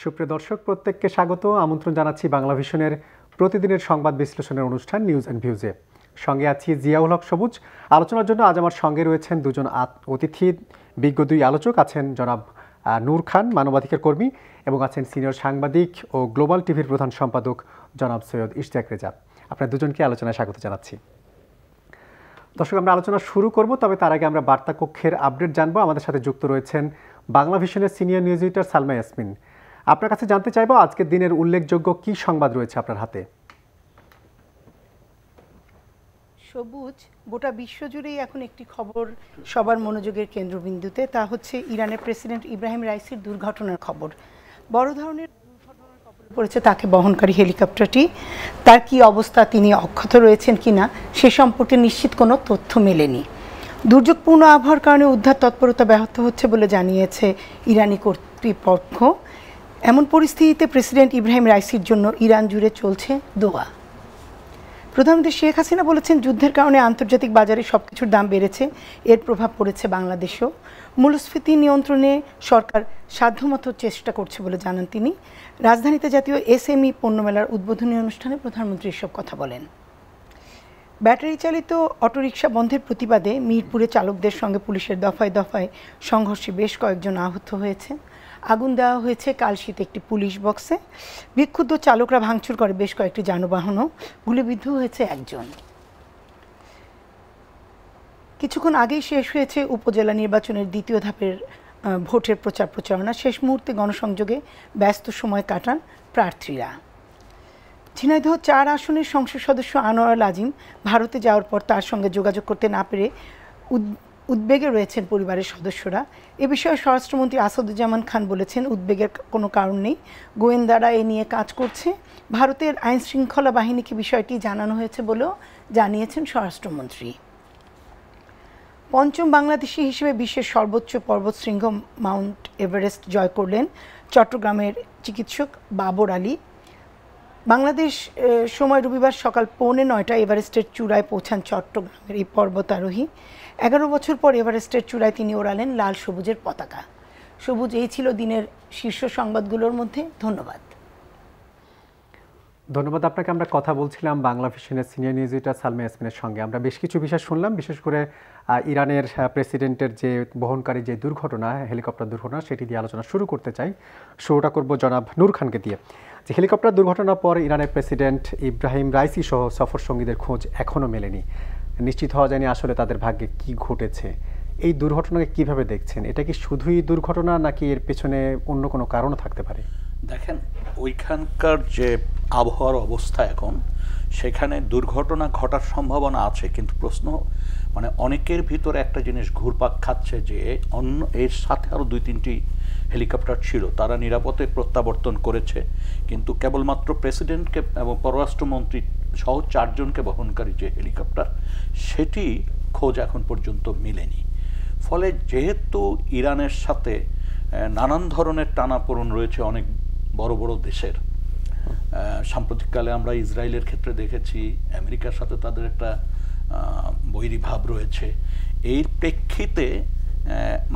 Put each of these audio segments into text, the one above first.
সুপ্রিয় দর্শক প্রত্যেককে স্বাগত আমন্ত্রণ জানাচ্ছি বাংলা ভিশনের প্রতিদিনের সংবাদ বিশ্লেষণের অনুষ্ঠান নিউজ অ্যান্ড ভিউজে। সঙ্গে আছি জিয়াউল হক সবুজ। আলোচনার জন্য আজ আমার সঙ্গে রয়েছেন দুজন অতিথি, বিজ্ঞ দুই আলোচক। আছেন জনাব নূর খান, মানবাধিকার কর্মী, এবং আছেন সিনিয়র সাংবাদিক ও গ্লোবাল টিভির প্রধান সম্পাদক জনাব সৈয়দ ইশতিয়াক রেজা। আপনার দুজনকে আলোচনায় স্বাগত জানাচ্ছি। দর্শক, আমরা আলোচনা শুরু করব, তবে তার আগে আমরা বার্তা কক্ষের আপডেট জানবো। আমাদের সাথে যুক্ত রয়েছেন বাংলা ভিশনের senior news editor Salma Yasmin. আপনার কাছে জানতে চাইবো আজকের দিনের উল্লেখযোগ্য কি সংবাদ রয়েছে আপনার হাতে। সবুজ, গোটা বিশ্বজুড়েই এখন একটি খবর সবার মনোযোগের কেন্দ্রবিন্দুতে, তা হচ্ছে ইরানের প্রেসিডেন্ট ইব্রাহিম রাইসির দুর্ঘটনার খবর। বড় ধরনের দুর্ঘটনার কবলে পড়েছে তাকে বহনকারী হেলিকপ্টারটি। তার কি অবস্থা, তিনি অক্ষত রয়েছেন কিনা সে সম্পর্কে নিশ্চিত কোনো তথ্য মেলেনি। দুর্যোগপূর্ণ আবহাওয়ার কারণে উদ্ধার তৎপরতা ব্যাহত হচ্ছে বলে জানিয়েছে ইরানি কর্তৃপক্ষ। এমন পরিস্থিতিতে প্রেসিডেন্ট ইব্রাহিম রাইসির জন্য ইরান জুড়ে চলছে দোয়া। প্রধানমন্ত্রী শেখ হাসিনা বলেছেন, যুদ্ধের কারণে আন্তর্জাতিক বাজারে সবকিছুর দাম বেড়েছে, এর প্রভাব পড়েছে বাংলাদেশেও। মূল্যস্ফীতি নিয়ন্ত্রণে সরকার সাধ্যমতো চেষ্টা করছে বলে জানান তিনি। রাজধানীতে জাতীয় এসএমই পণ্যমেলার উদ্বোধনী অনুষ্ঠানে প্রধানমন্ত্রী এসব কথা বলেন। ব্যাটারি চালিত অটোরিকশা বন্ধের প্রতিবাদে মিরপুরে চালকদের সঙ্গে পুলিশের দফায় দফায় সংঘর্ষে বেশ কয়েকজন আহত হয়েছে। আগুন দেওয়া হয়েছে কালশীতে একটি পুলিশ বক্সে। বিক্ষুব্ধ চালকরা ভাঙচুর করে বেশ কয়েকটি যানবাহনও, গুলিবিদ্ধ হয়েছে একজন। কিছুক্ষণ আগেই শেষ হয়েছে উপজেলা নির্বাচনের দ্বিতীয় ধাপের ভোটের প্রচারণা। শেষ মুহূর্তে গণসংযোগে ব্যস্ত সময় কাটান প্রার্থীরা। ঝিনাইদহ 4 আসনের সংসদ সদস্য আনোয়ার আজিম ভারতে যাওয়ার পর তার সঙ্গে যোগাযোগ করতে না পেরে উদ্বেগে রয়েছেন পরিবারের সদস্যরা। এ বিষয়ে স্বরাষ্ট্রমন্ত্রী আসাদুজ্জামান খান বলেছেন, উদ্বেগের কোনো কারণ নেই, গোয়েন্দারা এ নিয়ে কাজ করছে। ভারতের আইন শৃঙ্খলা বাহিনীকে বিষয়টি জানানো হয়েছে বলেও জানিয়েছেন স্বরাষ্ট্রমন্ত্রী। পঞ্চম বাংলাদেশি হিসেবে বিশ্বের সর্বোচ্চ পর্বতশৃঙ্গ মাউন্ট এভারেস্ট জয় করলেন চট্টগ্রামের চিকিৎসক বাবর আলী। বাংলাদেশ সময় রবিবার সকাল 8:45 এভারেস্টের চূড়ায় পৌঁছান চট্টগ্রামের এই পর্বতারোহী। 11 বছর পর এভারেস্টের চূড়ায় তিনি ওড়ালেন লাল সবুজের পতাকা। সবুজ, এই ছিল দিনের শীর্ষ সংবাদগুলোর মধ্যে। ধন্যবাদ। ধন্যবাদ আপনাকে। আমরা কথা বলছিলাম বাংলা ভিশনের সিনিয়র নিউজ এডিটর সালমা ইয়াসমিনের সঙ্গে। আমরা বেশ কিছু বিষয় শুনলাম, বিশেষ করে ইরানের প্রেসিডেন্টের যে বহনকারী যে দুর্ঘটনা, হেলিকপ্টার দুর্ঘটনা, সেটি দিয়ে আলোচনা শুরু করতে চাই। শুরুটা করব জনাব নূর খানকে দিয়ে। যে হেলিকপ্টার দুর্ঘটনার পর ইরানের প্রেসিডেন্ট ইব্রাহিম রাইসি সহ সফর সঙ্গীদের খোঁজ এখনও মেলেনি। নিশ্চিত হওয়া যায়নি আসলে তাদের ভাগ্যে কি ঘটেছে। এই দুর্ঘটনাকে কিভাবে দেখছেন? এটা কি শুধুই দুর্ঘটনা, নাকি এর পেছনে অন্য কোনো কারণও থাকতে পারে? দেখেন, ওইখানকার যে আবহাওয়ার অবস্থা এখন, সেখানে দুর্ঘটনা ঘটার সম্ভাবনা আছে, কিন্তু প্রশ্ন অনেকের ভিতরে একটা জিনিস ঘুরপাক খাচ্ছে যে অন্য এর সাথে আরও 2-3টি হেলিকপ্টার ছিল, তারা নিরাপদে প্রত্যাবর্তন করেছে, কিন্তু কেবলমাত্র প্রেসিডেন্টকে এবং পররাষ্ট্রমন্ত্রী সহ 4 জনকে বহনকারী যে হেলিকপ্টার, সেটি খোঁজ এখন পর্যন্ত মেলেনি। ফলে যেহেতু ইরানের সাথে নানান ধরনের টানাপোড়েন রয়েছে অনেক বড় বড় দেশের, সাম্প্রতিককালে আমরা ইসরায়েলের ক্ষেত্রে দেখেছি, আমেরিকার সাথে তাদের একটা বৈরী ভাব রয়েছে। এই প্রেক্ষিতে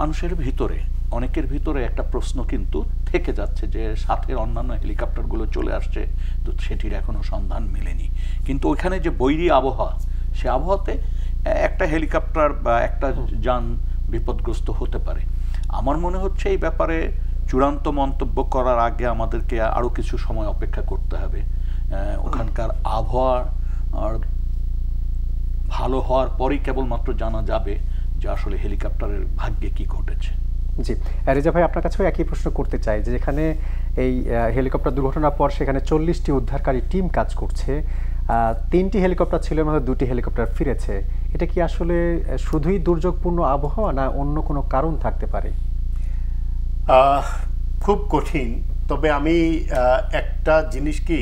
মানুষের ভিতরে, অনেকের ভিতরে একটা প্রশ্ন কিন্তু থেকে যাচ্ছে যে সাথে অন্যান্য হেলিকপ্টারগুলো চলে আসছে, তো সেটির এখনো সন্ধান মেলেনি। কিন্তু ওইখানে যে বৈরী আবহাওয়া, সে আবহাওয়াতে একটা হেলিকপ্টার বা একটা যান বিপদগ্রস্ত হতে পারে। আমার মনে হচ্ছে এই ব্যাপারে চূড়ান্ত মন্তব্য করার আগে আমাদেরকে আরও কিছু সময় অপেক্ষা করতে হবে। ওখানকার আবহাওয়া আর ভালো হওয়ার পরেই কেবলমাত্র জানা যাবে যে আসলে হেলিকপ্টারের ভাগ্যে কি ঘটেছে। জি রেজা ভাই, আপনার কাছেও একই প্রশ্ন করতে চাই যে যেখানে এই হেলিকপ্টার দুর্ঘটনার পর সেখানে 40টি উদ্ধারকারী টিম কাজ করছে, 3টি হেলিকপ্টার ছিল, মধ্যে 2টি হেলিকপ্টার ফিরেছে। এটা কি আসলে শুধুই দুর্যোগপূর্ণ আবহাওয়া, না অন্য কোনো কারণ থাকতে পারে? খুব কঠিন। তবে আমি একটা জিনিস কি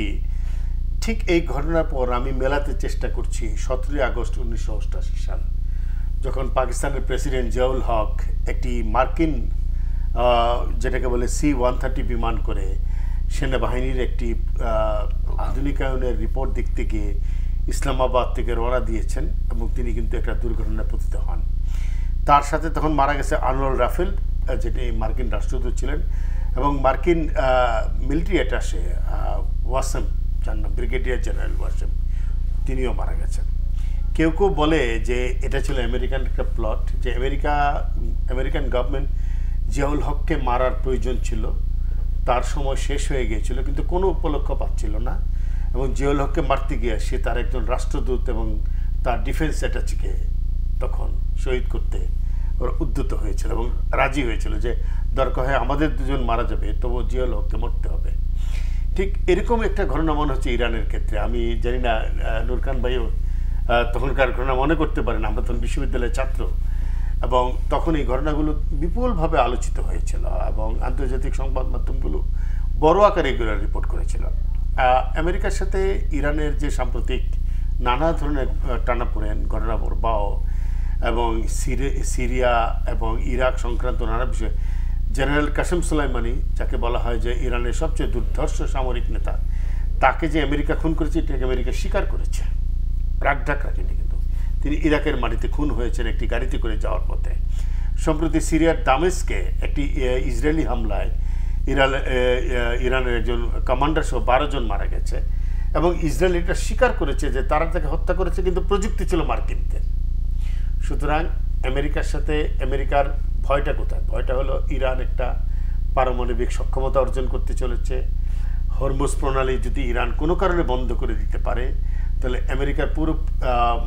ঠিক এই ঘটনার পর আমি মেলাতে চেষ্টা করছি 17 আগস্ট 1988 সাল, যখন পাকিস্তানের প্রেসিডেন্ট জিয়াউল হক একটি মার্কিন যেটাকে বলে C-130 বিমান করে সেনাবাহিনীর একটি আধুনিকায়নের রিপোর্ট দেখতে গিয়ে ইসলামাবাদ থেকে রওনা দিয়েছেন, এবং তিনি কিন্তু একটা দুর্ঘটনায় পতিত হন। তার সাথে তখন মারা গেছে আনোয়ার রাফেল, যেটি মার্কিন রাষ্ট্রদূত ছিলেন, এবং মার্কিন মিলিটারি অ্যাটাশে ওয়াসেম, যার নাম ব্রিগেডিয়ার জেনারেল ওয়াসেম, তিনিও মারা গেছেন। কেউ কেউ বলে যে এটা ছিল আমেরিকান একটা প্লট, যে আমেরিকান গভর্নমেন্ট জিয়াউল হককে মারার প্রয়োজন ছিল, তার সময় শেষ হয়ে গিয়েছিল, কিন্তু কোনো উপলক্ষ পাচ্ছিল না, এবং জিয়াউল হককে মারতে গিয়ে সে তার একজন রাষ্ট্রদূত এবং তার ডিফেন্স অ্যাটাচিকে তখন শহীদ করতে ওরা উদ্যত হয়েছিল এবং রাজি হয়েছিল যে দরকার হয় আমাদের দুজন মারা যাবে, তবু জিয়াউল হককে মরতে হবে। ঠিক এরকম একটা ঘটনা মনে হচ্ছে ইরানের ক্ষেত্রে। আমি জানি না নূর খান ভাইও তখনকার ঘটনা মনে করতে পারেন, আমরা তখন বিশ্ববিদ্যালয়ের ছাত্র, এবং তখন এই ঘটনাগুলো বিপুলভাবে আলোচিত হয়েছিল এবং আন্তর্জাতিক সংবাদ মাধ্যমগুলো বড় আকারে এগুলো রিপোর্ট করেছিল। আমেরিকার সাথে ইরানের যে সাম্প্রতিক নানা ধরনের টানাপোড়েন, ঘটনা প্রবাহ এবং সিরিয়া এবং ইরাক সংক্রান্ত নানা বিষয়, জেনারেল কাসেম সুলাইমানি, যাকে বলা হয় যে ইরানের সবচেয়ে দুর্ধর্ষ সামরিক নেতা, তাকে যে আমেরিকা খুন করেছে এটাকে আমেরিকা স্বীকার করেছে, রাগঢাক রাখেনি। কিন্তু তিনি ইরাকের মাটিতে খুন হয়েছেন একটি গাড়িতে করে যাওয়ার পথে। সম্প্রতি সিরিয়ার দামেস্কে একটি ইসরায়েলি হামলায় ইরানের একজন কমান্ডার সহ 12 জন মারা গেছে, এবং ইসরায়েল এটা স্বীকার করেছে যে তারা তাকে হত্যা করেছে, কিন্তু প্রযুক্তি ছিল মার্কিনদের। সুতরাং আমেরিকার সাথে আমেরিকার ভয়টা কোথায়? ভয়টা হলো ইরান একটা পারমাণবিক সক্ষমতা অর্জন করতে চলেছে। হরমুজ প্রণালী যদি ইরান কোনো কারণে বন্ধ করে দিতে পারে, তাহলে আমেরিকার পুরো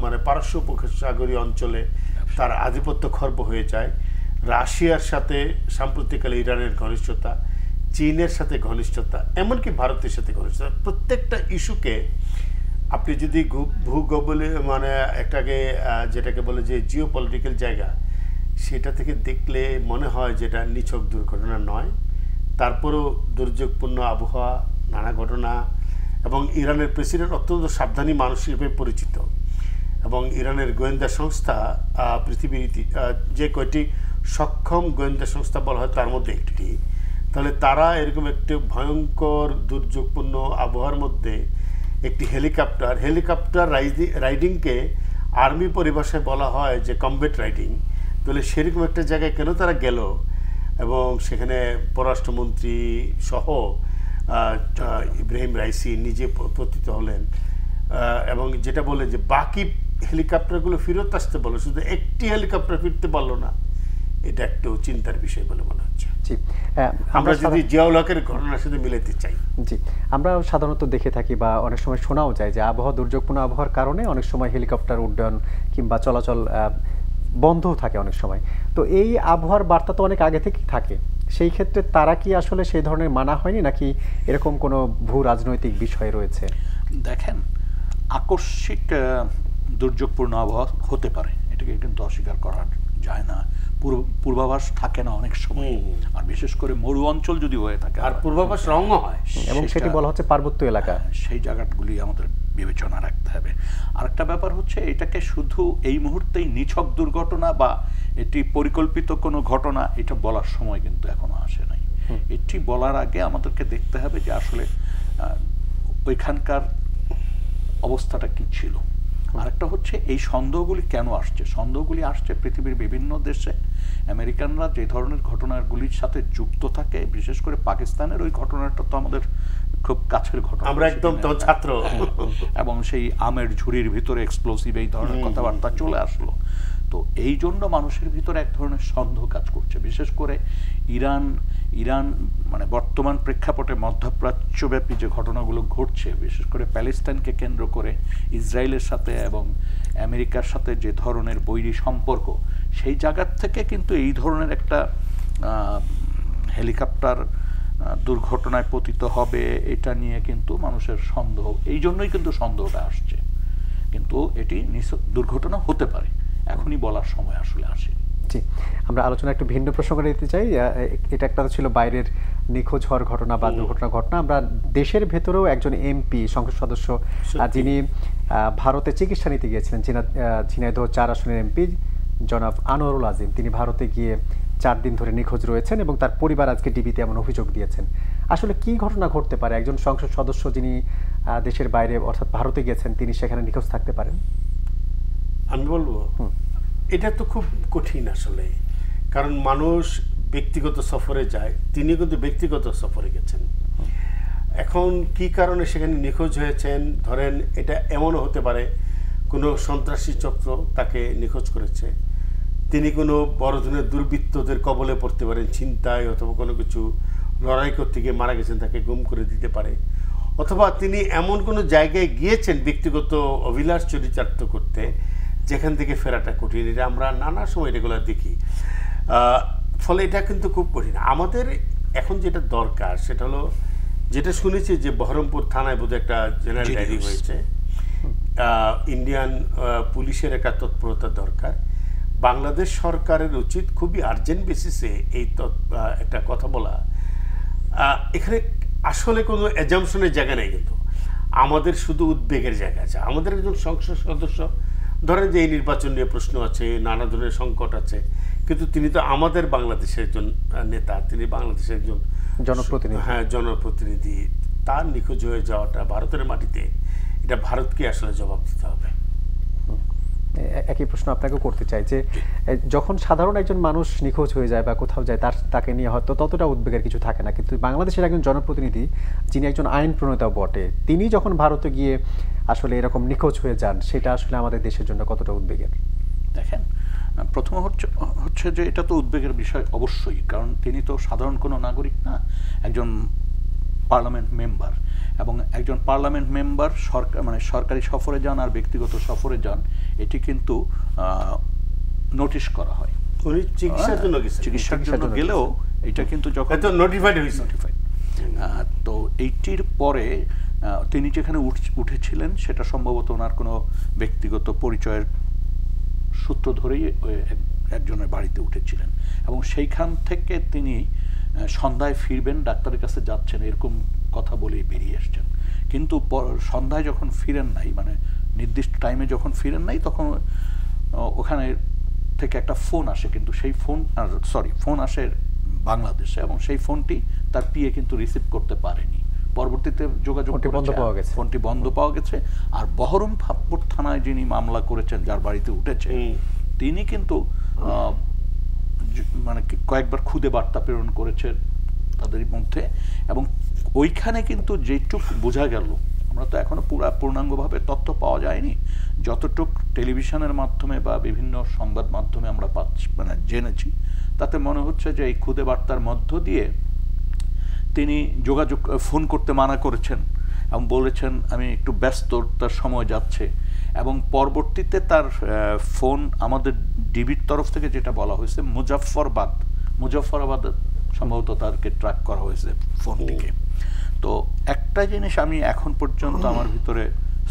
মানে পারস্য উপসাগরীয় অঞ্চলে তার আধিপত্য খর্ব হয়ে যায়। রাশিয়ার সাথে সাম্প্রতিককালে ইরানের ঘনিষ্ঠতা, চীনের সাথে ঘনিষ্ঠতা, এমনকি ভারতের সাথে ঘনিষ্ঠতা, প্রত্যেকটা ইস্যুকে আপনি যদি ভূগোলে মানে একটাকে যেটাকে বলে যে জিও পলিটিক্যাল জায়গা, সেটা থেকে দেখলে মনে হয় যেটা নিছক দুর্ঘটনা নয়। তারপরেও দুর্যোগপূর্ণ আবহাওয়া, নানা ঘটনা, এবং ইরানের প্রেসিডেন্ট অত্যন্ত সাবধানী মানুষ হিসেবে পরিচিত, এবং ইরানের গোয়েন্দা সংস্থা পৃথিবীর যে কয়টি সক্ষম গোয়েন্দা সংস্থা বলা হয় তার মধ্যে একটি। তাহলে তারা এরকম একটি ভয়ঙ্কর দুর্যোগপূর্ণ আবহাওয়ার মধ্যে একটি হেলিকপ্টার রাইডিংকে আর্মি পরিভাষায় বলা হয় যে কমব্যাট রাইডিং। তাহলে সেরকম একটা জায়গায় কেন তারা গেল, এবং সেখানে পররাষ্ট্রমন্ত্রী সহ ইব্রাহিম রাইসি নিজে পতিত হলেন, এবং যেটা বলে যে বাকি হেলিকপ্টারগুলো ফেরত আসতে বলো, শুধু একটি হেলিকপ্টার ফিরতে পারলো না, এটা একটু চিন্তার বিষয় বলে মনে হচ্ছে। জি, আমরা যদি জিয়াউল হকের ঘটনার সাথে মিলাতে চাই। জি, আমরা সাধারণত দেখে থাকি বা অনেক সময় শোনাও যায় যে আবহাওয়া দুর্যোগপূর্ণ আবহাওয়ার কারণে অনেক সময় হেলিকপ্টার উড্ডয়ন কিংবা চলাচল বন্ধও থাকে অনেক সময়। তো এই আবহাওয়ার বার্তা তো অনেক আগে থেকেই থাকে, সেই ক্ষেত্রে তারা কি আসলে সেই ধরনের মানা হয়নি, নাকি এরকম কোনো ভূ রাজনৈতিক বিষয় রয়েছে? দেখেন, আকস্মিক দুর্যোগপূর্ণ আবহাওয়া হতে পারে, এটাকে কিন্তু অস্বীকার করা যায় না। পূর্বাভাস থাকে না অনেক সময়, আর বিশেষ করে মরু অঞ্চল যদি হয়ে থাকে, আর পূর্বাভাস রঙও হয়, এবং সেটি বলা হচ্ছে পার্বত্য এলাকা, সেই জায়গাগুলি আমাদের বিবেচনা রাখতে হবে। আরেকটা ব্যাপার হচ্ছে, এটাকে শুধু এই মুহূর্তেই নিছক দুর্ঘটনা বা এটি পরিকল্পিত কোনো ঘটনা এটা বলার সময় কিন্তু এখনো আসে নাই। এটি বলার আগে আমাদেরকে দেখতে হবে যে আসলে ওইখানকার অবস্থাটা কি ছিল। আরেকটা হচ্ছে এই সন্দেহগুলি কেন আসছে। সন্দেহগুলি আসছে পৃথিবীর বিভিন্ন দেশে আমেরিকানরা যে ধরনের ঘটনাগুলির সাথে যুক্ত থাকে, বিশেষ করে পাকিস্তানের ওই ঘটনাটা তো আমাদের খুব কাছের ঘটনা, আমরা একদম তো ছাত্র, এবং সেই আমের ঝুড়ির ভিতরে এক্সপ্লোসিভ এই ধরনের কথাবার্তা চলে আসলো। তো এই জন্য মানুষের ভিতরে এক ধরনের সন্দেহ কাজ করছে, বিশেষ করে ইরান মানে বর্তমান প্রেক্ষাপটে মধ্যপ্রাচ্যব্যাপী যে ঘটনাগুলো ঘটছে, বিশেষ করে প্যালেস্টাইনকে কেন্দ্র করে ইসরায়েলের সাথে এবং আমেরিকার সাথে যে ধরনের বৈরী সম্পর্ক, সেই জায়গার থেকে কিন্তু এই ধরনের একটা হেলিকপ্টার দুর্ঘটনায় পতিত হবে এটা নিয়ে কিন্তু মানুষের সন্দেহ, এই জন্যই কিন্তু সন্দেহটা আসছে। কিন্তু এটি দুর্ঘটনা হতে পারে, এখনই বলার সময় আসলে আসে। জি, আমরা আলোচনা একটু ভিন্ন প্রসঙ্গে নিতে চাই। এটা একটা ছিল বাইরের নিখোঁজ হওয়ার ঘটনা বা দুর্ঘটনার ঘটনা। আমরা দেশের ভেতরেও একজন এমপি, সংসদ সদস্য, যিনি ভারতে চিকিৎসা নিতে গিয়েছিলেন, ঝিনাইদহ 4 আসনের এমপি জনাব আনোয়ারুল আজিম, তিনি ভারতে গিয়ে 4 দিন ধরে নিখোঁজ রয়েছেন এবং তার পরিবার আজকে ডিবিতে এমন অভিযোগ দিয়েছেন। আসলে কি ঘটনা ঘটতে পারে একজন সংসদ সদস্য যিনি দেশের বাইরে অর্থাৎ ভারতে গিয়েছেন, তিনি সেখানে নিখোঁজ থাকতে পারেন? আমি বলবো এটা তো খুব কঠিন আসলে, কারণ মানুষ ব্যক্তিগত সফরে যায়, তিনি কিন্তু ব্যক্তিগত সফরে গেছেন। এখন কি কারণে সেখানে নিখোঁজ হয়েছেন, ধরেন এটা এমনও হতে পারে কোনো সন্ত্রাসী চক্র তাকে নিখোঁজ করেছে, তিনি কোনো বড় ধরনের দুর্বৃত্তদের কবলে পড়তে পারেন, ছিনতাই অথবা কোনো কিছু লড়াই করতে গিয়ে মারা গেছেন, তাকে গুম করে দিতে পারে, অথবা তিনি এমন কোনো জায়গায় গিয়েছেন ব্যক্তিগত অভিলাষ চরিতার্থ করতে যেখান থেকে ফেরাটা কঠিন। এটা আমরা নানা সময় রেগুলার দেখি। ফলে এটা কিন্তু খুব কঠিন। আমাদের এখন যেটা দরকার সেটা হলো, যেটা শুনেছি যে বহরমপুর থানায় বোধহয় একটা জেনারেল ডায়েরি হয়েছে, ইন্ডিয়ান পুলিশের একটা তৎপরতা দরকার। বাংলাদেশ সরকারের উচিত খুবই আর্জেন্ট বেসিসে এই একটা কথা বলা। এখানে আসলে কোনো অ্যাজাম্পশনের জায়গা নেই, কিন্তু আমাদের শুধু উদ্বেগের জায়গা আছে। আমাদের একজন সংসদ সদস্য, ধরেন যে এই নির্বাচন নিয়ে প্রশ্ন আছে, নানা ধরনের সংকট আছে, কিন্তু তিনি তো আমাদের বাংলাদেশের একজন নেতা, তিনি বাংলাদেশের একজন জনপ্রতিনিধি। হ্যাঁ, জনপ্রতিনিধি। তার নিখোঁজ হয়ে যাওয়াটা ভারতের মাটিতে, এটা ভারতকে আসলে জবাব দিতে হবে। একই প্রশ্ন আপনাকে করতে চাই যে যখন সাধারণ একজন মানুষ নিখোঁজ হয়ে যায় বা কোথাও যায়, তাকে নিয়ে হয়তো ততটা উদ্বেগের কিছু থাকে না, কিন্তু বাংলাদেশের একজন জনপ্রতিনিধি যিনি একজন আইন প্রণেতাও বটে, তিনি যখন ভারতে গিয়ে আসলে এরকম নিখোঁজ হয়ে যান, সেটা আসলে আমাদের দেশের জন্য কতটা উদ্বেগের? দেখেন, প্রথম হচ্ছে যে এটা তো উদ্বেগের বিষয় অবশ্যই, কারণ তিনি তো সাধারণ কোনো নাগরিক না, একজন পার্লামেন্ট মেম্বার। এবং একজন পার্লামেন্ট মেম্বার সরকারি সফরে যান আর ব্যক্তিগত সফরে যান, এটি কিন্তু নোটিশ করা হয়। উনি চিকিৎসার জন্য গেছেন, চিকিৎসার জন্য গেলেও এটা কিন্তু যখন নোটিফাইড হয়েছে, তো এইটির পরে তিনি যেখানে উঠেছিলেন সেটা সম্ভবত ওনার কোনো ব্যক্তিগত পরিচয়ের সূত্র ধরেই একজনের বাড়িতে উঠেছিলেন, এবং সেইখান থেকে তিনি সন্ধ্যায় ফিরবেন, ডাক্তারের কাছে যাচ্ছেন, এরকম কথা বলেই বেরিয়ে এসছেন। কিন্তু সন্ধ্যায় যখন ফিরেন নাই, মানে নির্দিষ্ট টাইমে যখন ফিরেন নাই, তখন ওখানে থেকে একটা ফোন আসে, কিন্তু সেই ফোন আসে বাংলাদেশে, এবং সেই ফোনটি তার পিএ কিন্তু রিসিভ করতে পারেনি। পরবর্তীতে যোগাযোগ ফোনটি বন্ধ পাওয়া গেছে। আর বহরমপুর থানায় যিনি মামলা করেছেন, যার বাড়িতে উঠেছে, তিনি কিন্তু মানে কয়েকবার খুদে বার্তা প্রেরণ করেছেন তাদের মধ্যে, এবং ওইখানে কিন্তু যেটুক বোঝা গেল, আমরা তো এখনো পূর্ণাঙ্গভাবে তথ্য পাওয়া যায়নি, যতটুক টেলিভিশনের মাধ্যমে বা বিভিন্ন সংবাদ মাধ্যমে আমরা জেনেছি, তাতে মনে হচ্ছে যে এই খুদে বার্তার মধ্য দিয়ে তিনি ফোন করতে মানা করেছেন এবং বলেছেন আমি একটু ব্যস্ত, তার সময় যাচ্ছে। এবং পরবর্তীতে তার ফোন আমাদের ডিবির তরফ থেকে যেটা বলা হয়েছে, মুজফ্ফরাবাদ সম্ভবত তারকে ট্র্যাক করা হয়েছে ফোনটিকে। তো একটা জিনিস আমি এখন পর্যন্ত আমার ভিতরে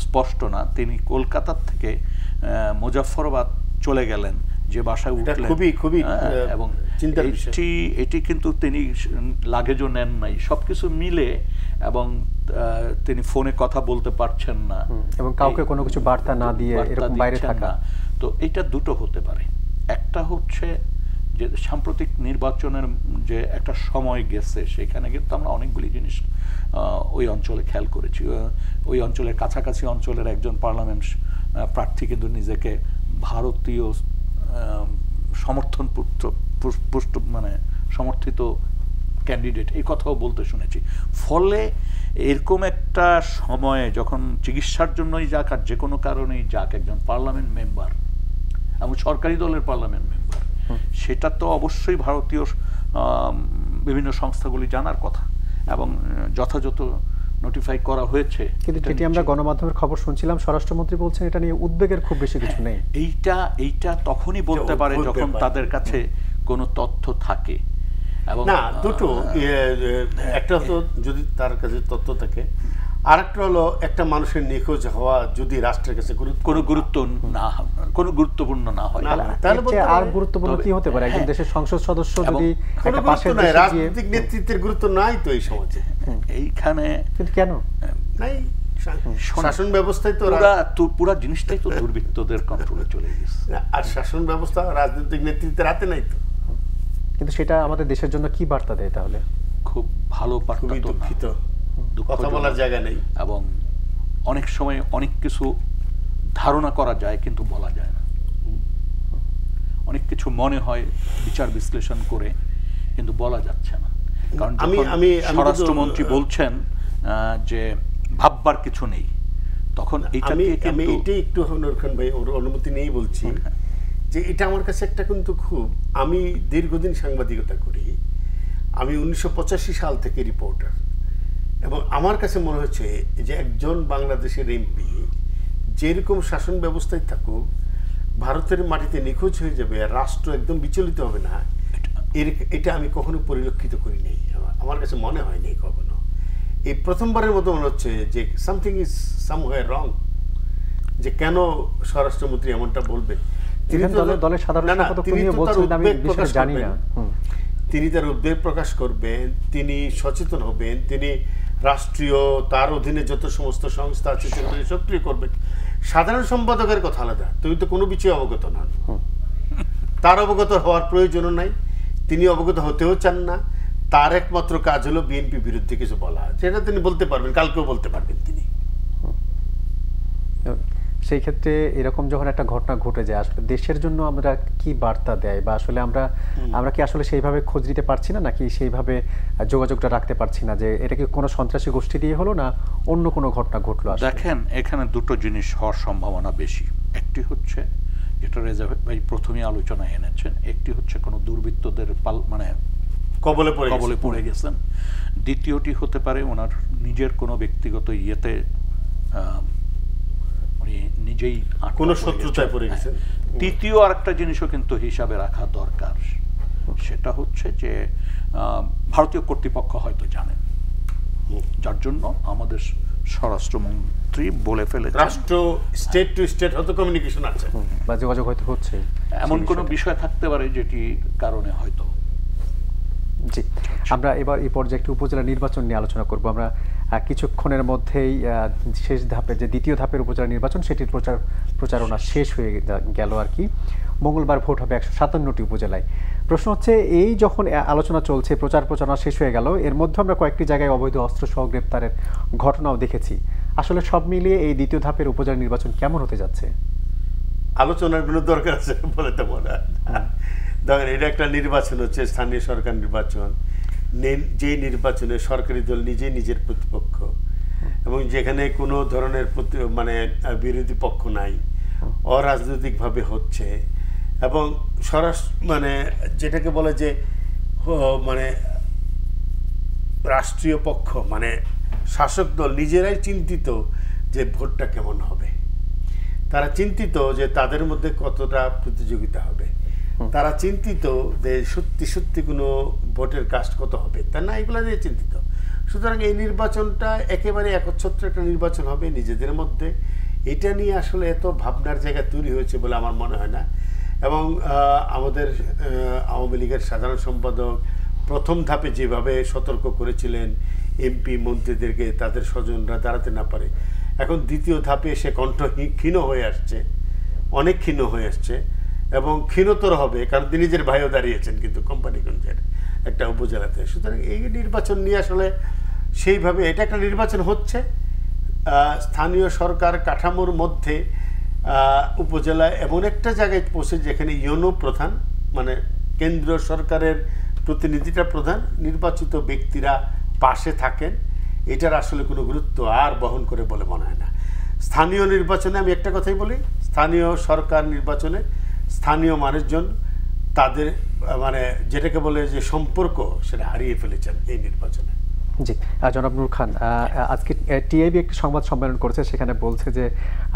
স্পষ্ট না, তিনি কলকাতার থেকে মুজফ্ফরাবাদ চলে গেলেন, যে বাসায় উঠলেন, এবং এটি কিন্তু তিনি লাগেজও নেন নাই, সবকিছু মিলে, এবং তিনি ফোনে কথা বলতে পারছেন না, এবং কাউকে কোনো কিছু বার্তা না দিয়ে এরকম বাইরে থাকা। তো এটা দুটো হতে পারে, একটা হচ্ছে যে সাম্প্রতিক নির্বাচনের যে একটা সময় গেছে, সেখানে কিন্তু আমরা অনেকগুলি জিনিস ওই অঞ্চলে খেয়াল করেছি। ওই অঞ্চলের কাছাকাছি অঞ্চলের একজন পার্লামেন্ট প্রার্থী কিন্তু নিজেকে ভারতীয় সমর্থিত ক্যান্ডিডেট, এই কথাও বলতে শুনেছি। ফলে এরকম একটা সময়ে যখন চিকিৎসার জন্যই যাক আর যে কোনো কারণেই যাক, একজন পার্লামেন্ট মেম্বার এবং সরকারি দলের পার্লামেন্ট মেম্বার, সেটা তো অবশ্যই ভারতীয় বিভিন্ন সংস্থাগুলি জানার কথা, এবং যথাযথ নোটিফাই করা হয়েছে। কিন্তু যেটি আমরা গণমাধ্যমের খবর শুনছিলাম, স্বরাষ্ট্রমন্ত্রী বলছেন এটা নিয়ে উদ্বেগের খুব বেশি কিছু নেই। এইটা তখনই বলতে পারে যখন তাদের কাছে কোনো তথ্য থাকে। এবং না, দুটো, একটা তো যদি তার কাছে তথ্য থাকে, আরেকটা হলো একটা মানুষের নিখোঁজ হওয়া যদি রাষ্ট্রের কাছে কোনো গুরুত্বপূর্ণ না হয়, তাহলে আর গুরুত্বপূর্ণ কি হতে পারে? একজন দেশের সংসদ সদস্য যদি একটা পাশের দেশে গিয়ে, রাজনৈতিক নেতৃত্বের গুরুত্ব নাই তো এই সমাজে। এইখানে কিন্তু কেন নাই? শাসন ব্যবস্থায় তো পুরো জিনিসটাই তো দুর্বৃত্তদের কন্ট্রোলে চলে গেছে, আর শাসন ব্যবস্থা রাজনৈতিক নেতৃত্বের হাতে নাই তো। কিন্তু সেটা আমাদের দেশের জন্য কি বার্তা দেয় তাহলে? খুব ভালো বার্তা তো না, কথা বলার জায়গা নেই, এবং অনেক সময় অনেক কিছু ধারণা করা যায় কিন্তু বলা যায় না, অনেক কিছু মনে হয় বিচার বিশ্লেষণ করে, কিন্তু বলা যাচ্ছে না, কারণ আমি স্বরাষ্ট্রমন্ত্রী বলছেন যে ভাববার কিছু নেই, তখন আমি এটাই একটু নূর খান ভাই ওর অনুমতি নিয়েই বলছি যে এটা আমার কাছে একটা কিন্তু খুব, আমি দীর্ঘদিন সাংবাদিকতা করি, আমি 1985 সাল থেকে রিপোর্টার, এবং আমার কাছে মনে হচ্ছে যে একজন বাংলাদেশের এমপি যেরকম শাসন ব্যবস্থায় থাকুক ভারতের মাটিতে নিখোঁজ হয়ে যাবে আর রাষ্ট্র একদম বিচলিত হবে না, এটা আমি কখনো পরিলক্ষিত করি নাই, আমার কাছে মনে হয়নি কখনো। এই প্রথমবারের মতো মনে হচ্ছে যে সামথিং ইজ সামওয়্যার রং, যে কেন স্বরাষ্ট্রমন্ত্রী এমনটা বলবেন। তিনি তার উদ্বেগ প্রকাশ করবেন, তিনি সচেতন হবেন, তিনি রাষ্ট্রীয় তার অধীনে যত সমস্ত সংস্থা আছে সেগুলো সক্রিয় করবেন। সাধারণ সম্পাদকের কথা আলাদা, তুমি তো কোনো বিষয়ে অবগত নন, তার অবগত হওয়ার প্রয়োজনও নাই, তিনি অবগত হতেও চান না, তার একমাত্র কাজ হলো বিএনপি বিরুদ্ধে কিছু বলা, যেটা তিনি বলতে পারবেন, কালকেও বলতে পারবেন তিনি। সেই ক্ষেত্রে এরকম যখন একটা ঘটনা ঘটে যায় আসলে দেশের জন্য আমরা কি বার্তা দেয়, বা আসলে আমরা কি আসলে সেইভাবে খোঁজ নিতে পারছি না, নাকি সেইভাবে যোগাযোগটা রাখতে পারছি না, যে এটা কি কোনো সন্ত্রাসী গোষ্ঠী দিয়ে হলো না অন্য কোনো ঘটনা ঘটলো? দেখেন এখানে দুটো জিনিস হওয়ার সম্ভাবনা বেশি। একটি হচ্ছে যেটা রেজা ভাই প্রথমেই আলোচনায় এনেছেন, একটি হচ্ছে কোনো দুর্বৃত্তদের মানে কবলে পড়ে গেছেন। দ্বিতীয়টি হতে পারে ওনার নিজের কোনো ব্যক্তিগত ইয়েতে নিজেই কোনো শত্রুতায় পড়ে গেছেন। তৃতীয় আরেকটা জিনিসও কিন্তু হিসাবে রাখা দরকার, সেটা হচ্ছে যে ভারতীয় কর্তৃপক্ষ হয়তো জানেন, যার জন্য আমাদের স্বরাষ্ট্রমন্ত্রী বলে ফেলেছেন রাষ্ট্র স্টেট টু স্টেট হয়তো কমিউনিকেশন আছে বা যোগাযোগ হয়তো হচ্ছে, এমন কোনো বিষয় থাকতে পারে যেটি কারণে হয়তো। জি, আমরা এবার এই পর্যায়ে একটি উপজেলা নির্বাচন নিয়ে আলোচনা করব। আমরা কিছুক্ষণের মধ্যেই শেষ ধাপের যে দ্বিতীয় ধাপের উপজেলা নির্বাচন সেটির প্রচারণা শেষ হয়ে গেল আর কি। মঙ্গলবার ভোট হবে 157টি উপজেলায়। প্রশ্ন হচ্ছে এই যখন আলোচনা চলছে, প্রচারণা শেষ হয়ে গেল, এর মধ্যে আমরা কয়েকটি জায়গায় অবৈধ অস্ত্র সহ গ্রেপ্তারের ঘটনাও দেখেছি। আসলে সব মিলিয়ে এই দ্বিতীয় ধাপের উপজেলা নির্বাচন কেমন হতে যাচ্ছে? আলোচনার কোনো দরকার আছে বলে তো মনে হয়। দেখেন এটা একটা নির্বাচন হচ্ছে, স্থানীয় সরকার নির্বাচন, যে নির্বাচনে সরকারি দল নিজেই নিজের প্রতিপক্ষ এবং যেখানে কোনো ধরনের মানে বিরোধী পক্ষ নাই, অরাজনৈতিকভাবে হচ্ছে, এবং মানে যেটাকে বলে যে মানে রাষ্ট্রীয় পক্ষ মানে শাসক দল নিজেরাই চিন্তিত যে ভোটটা কেমন হবে, তারা চিন্তিত যে তাদের মধ্যে কতটা প্রতিযোগিতা হবে, তারা চিন্তিত যে সত্যি সত্যি কোনো ভোটের কাস্ট কত হবে, তা না, এগুলো নিয়ে চিন্তিত। সুতরাং এই নির্বাচনটা একেবারে একচ্ছত্র একটা নির্বাচন হবে নিজেদের মধ্যে, এটা নিয়ে আসলে এত ভাবনার জায়গা তৈরি হয়েছে বলে আমার মনে হয় না। এবং আমাদের আওয়ামী লীগের সাধারণ সম্পাদক প্রথম ধাপে যেভাবে সতর্ক করেছিলেন এমপি মন্ত্রীদেরকে তাদের স্বজনরা দাঁড়াতে না পারে, এখন দ্বিতীয় ধাপে সে কণ্ঠ ক্ষীণ হয়ে আসছে, অনেক ক্ষীণ হয়ে আসছে এবং ক্ষীণতর হবে, কারণ তিনি নিজের ভাইও দাঁড়িয়েছেন কিন্তু কোম্পানিগঞ্জের একটা উপজেলাতে। সুতরাং এই নির্বাচন নিয়ে আসলে সেইভাবে এটা একটা নির্বাচন হচ্ছে স্থানীয় সরকার কাঠামোর মধ্যে উপজেলা এমন একটা জায়গায় পৌঁছে যেখানে ইউনো প্রধান মানে কেন্দ্রীয় সরকারের প্রতিনিধিটা প্রধান, নির্বাচিত ব্যক্তিরা পাশে থাকেন, এটার আসলে কোনো গুরুত্ব আর বহন করে বলে মনে হয় না। স্থানীয় নির্বাচনে আমি একটা কথাই বলি, স্থানীয় সরকার নির্বাচনে স্থানীয় মানুষজন তাদের মানে যেটাকে বলে যে সম্পর্ক সেটা হারিয়ে ফেলেছেন এই নির্বাচনে। জি, জনাব নূর খান, আজকে টিআইবি একটি সংবাদ সম্মেলন করেছে, সেখানে বলছে যে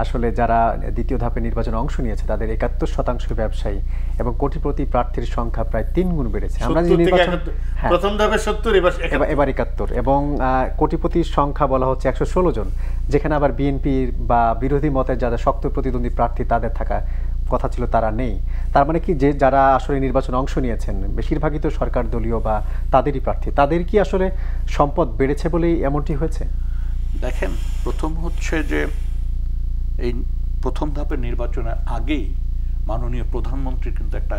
আসলে যারা দ্বিতীয় ধাপে নির্বাচনে অংশ নিয়েছে তাদের 71% ব্যবসায়ী এবং কোটিপতি প্রার্থীর সংখ্যা প্রায় 3 গুণ বেড়েছে। আমরা যে নির্বাচন প্রথম ধাপে 70 এবার 71 এবং কোটিপতির সংখ্যা বলা হচ্ছে 116 জন, যেখানে আবার বিএনপি বা বিরোধী মতের যারা শক্ত প্রতিদ্বন্দ্বী প্রার্থী তাদের থাকা কথা ছিল তারা নেই। তার মানে কি যে যারা আসলে নির্বাচনে অংশ নিয়েছেন বেশিরভাগই তো সরকার দলীয় বা তাদেরই প্রার্থী, তাদের কি আসলে সম্পদ বেড়েছে বলেই এমনটি হয়েছে? দেখেন, প্রথম হচ্ছে যে এই প্রথম ধাপের নির্বাচনের আগেই মাননীয় প্রধানমন্ত্রীর কিন্তু একটা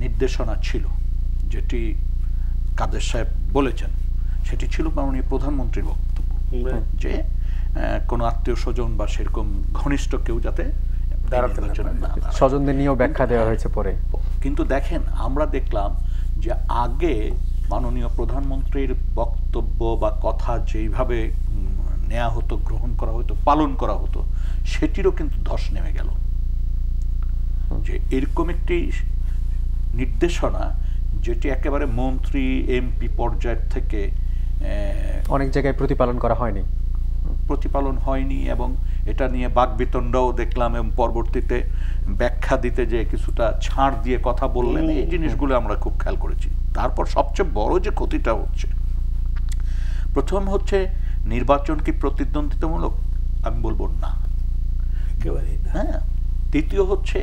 নির্দেশনা ছিল, যেটি কাদের সাহেব বলেছেন, সেটি ছিল মাননীয় প্রধানমন্ত্রীর বক্তব্য যে কোনো আত্মীয় স্বজন বা সেরকম ঘনিষ্ঠ কেউ যাতে স্বজনদের নিয়েও ব্যাখ্যা দেওয়া হয়েছে পরে। কিন্তু দেখেন, আমরা দেখলাম যে আগে মাননীয় প্রধানমন্ত্রীর বক্তব্য বা কথা যেইভাবে নেওয়া হতো, গ্রহণ করা হতো, পালন করা হতো, সেটিরও কিন্তু ধস নেমে গেল। যে এরকম একটি নির্দেশনা যেটি একেবারে মন্ত্রী এমপি পর্যায়ের থেকে অনেক জায়গায় প্রতিপালন করা হয়নি এবং এটা নিয়ে বাকবিতণ্ডাও দেখলাম, এবং পরবর্তীতে ব্যাখ্যা দিতে যে কিছুটা ছাড় দিয়ে কথা বললেন, এই জিনিসগুলো আমরা খুব খেয়াল করেছি। তারপর সবচেয়ে বড় যে ক্ষতিটা হচ্ছে, প্রথম হচ্ছে নির্বাচন কি প্রতিদ্বন্দ্বিতামূলক? আমি বলবো না, হ্যাঁ। দ্বিতীয় হচ্ছে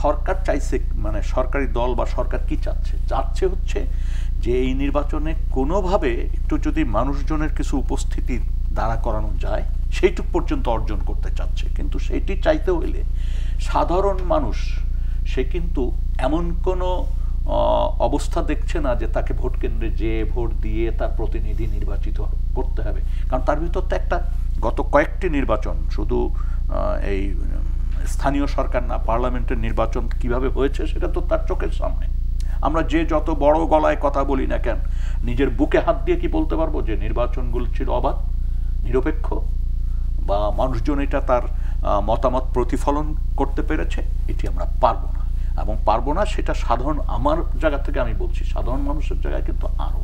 সরকার চাইছে, মানে সরকারি দল বা সরকার কি চাচ্ছে হচ্ছে যে এই নির্বাচনে কোনোভাবে একটু যদি মানুষজনের কিছু উপস্থিতি দাঁড়া করানো যায় সেইটুক পর্যন্ত অর্জন করতে চাচ্ছে। কিন্তু সেইটি চাইতে হইলে সাধারণ মানুষ সে কিন্তু এমন কোনো অবস্থা দেখছে না যে তাকে ভোট কেন্দ্রে যেয়ে ভোট দিয়ে তার প্রতিনিধি নির্বাচিত করতে হবে। কারণ তার ভিতর তো একটা গত কয়েকটি নির্বাচন, শুধু এই স্থানীয় সরকার না, পার্লামেন্টের নির্বাচন কিভাবে হয়েছে সেটা তো তার চোখের সামনে। আমরা যে যত বড় গলায় কথা বলি না কেন, নিজের বুকে হাত দিয়ে কি বলতে পারবো যে নির্বাচনগুলো ছিল অবাধ, নিরপেক্ষ, বা মানুষজন এটা তার মতামত প্রতিফলন করতে পেরেছে? এটি আমরা পারবো না, এবং পারবো না সেটা সাধারণ, আমার জায়গা থেকে আমি বলছি, সাধারণ মানুষের জায়গায় কিন্তু আরও।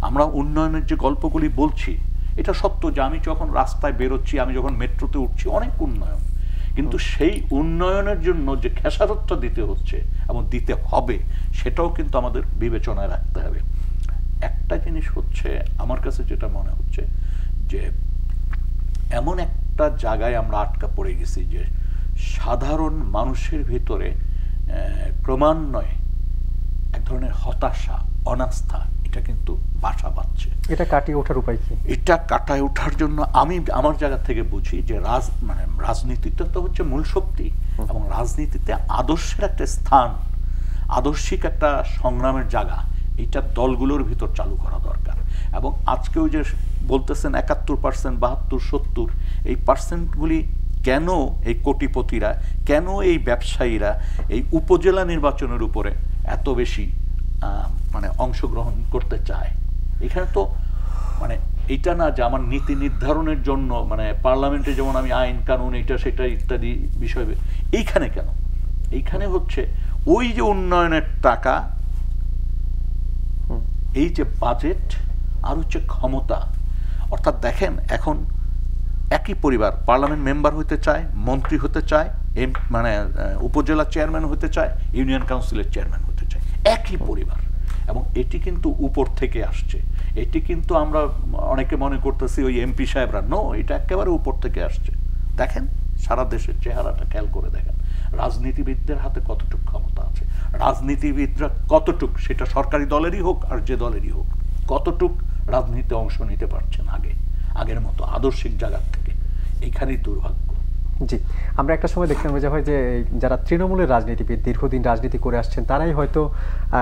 আমরা উন্নয়নের যে গল্পগুলি বলছি, এটা সত্য যে আমি যখন রাস্তায় বেরোচ্ছি, আমি যখন মেট্রোতে উঠছি, অনেক উন্নয়ন, কিন্তু সেই উন্নয়নের জন্য যে খেসারতটা দিতে হচ্ছে এবং দিতে হবে, সেটাও কিন্তু আমাদের বিবেচনায় রাখতে হবে। একটা জিনিস হচ্ছে আমার কাছে যেটা মনে হচ্ছে যে এমন একটা জায়গায় আমরা আটকা পড়ে গেছি যে সাধারণ মানুষের ভিতরে ক্রমান্বয়ে এক ধরনের হতাশা, অনাস্থা, এটা কিন্তু বাসা বাঁধছে। এটা কাটিয়ে ওঠার উপায় কি? এটা কাটায় ওঠার জন্য আমি আমার জায়গা থেকে বুঝি যে রাজনীতিতে তো হচ্ছে মূল শক্তি, এবং রাজনীতিতে আদর্শের একটা স্থান, আদর্শিক একটা সংগ্রামের জায়গা, এইটা দলগুলোর ভিতর চালু করা দরকার। এবং আজকেও যে বলতেছেন 71%, 72, 70, এই পার্সেন্টগুলি কেন এই কোটিপতিরা, কেন এই ব্যবসায়ীরা এই উপজেলা নির্বাচনের উপরে এত বেশি মানে অংশগ্রহণ করতে চায়? এখানে তো মানে এইটা না যে আমার নীতি নির্ধারণের জন্য, মানে পার্লামেন্টে যেমন আমি আইন কানুন এটা সেটা ইত্যাদি বিষয়, এইখানে কেন? এইখানে হচ্ছে ওই যে উন্নয়নের টাকা, এই যে বাজেট, আর হচ্ছে ক্ষমতা। অর্থাৎ দেখেন, এখন একই পরিবার পার্লামেন্ট মেম্বার হতে চায়, মন্ত্রী হতে চায়, মানে উপজেলা চেয়ারম্যান হতে চায়, ইউনিয়ন কাউন্সিলের চেয়ারম্যান হতে চায়, একই পরিবার। এবং এটি কিন্তু উপর থেকে আসছে। এটি কিন্তু আমরা অনেকে মনে করতেছি ওই এমপি সাহেবরা, নো, এটা একেবারে উপর থেকে আসছে। দেখেন সারা দেশের চেহারাটা খেয়াল করে দেখেন, রাজনীতিবিদদের হাতে কতটুকু ক্ষমতা আছে, রাজনীতিবিদরা কতটুক, সেটা সরকারি দলেরই হোক আর যে দলেরই হোক, কতটুক রাজনীতিতে অংশ নিতে পারছেন আগের মতো আদর্শিক জায়গার থেকে। এইখানেই দুর্ভাগ্য। জি, আমরা একটা সময় দেখতাম যে ভাই, যে যারা তৃণমূলের রাজনীতিবিদ, দীর্ঘদিন রাজনীতি করে আসছেন, তারাই হয়তো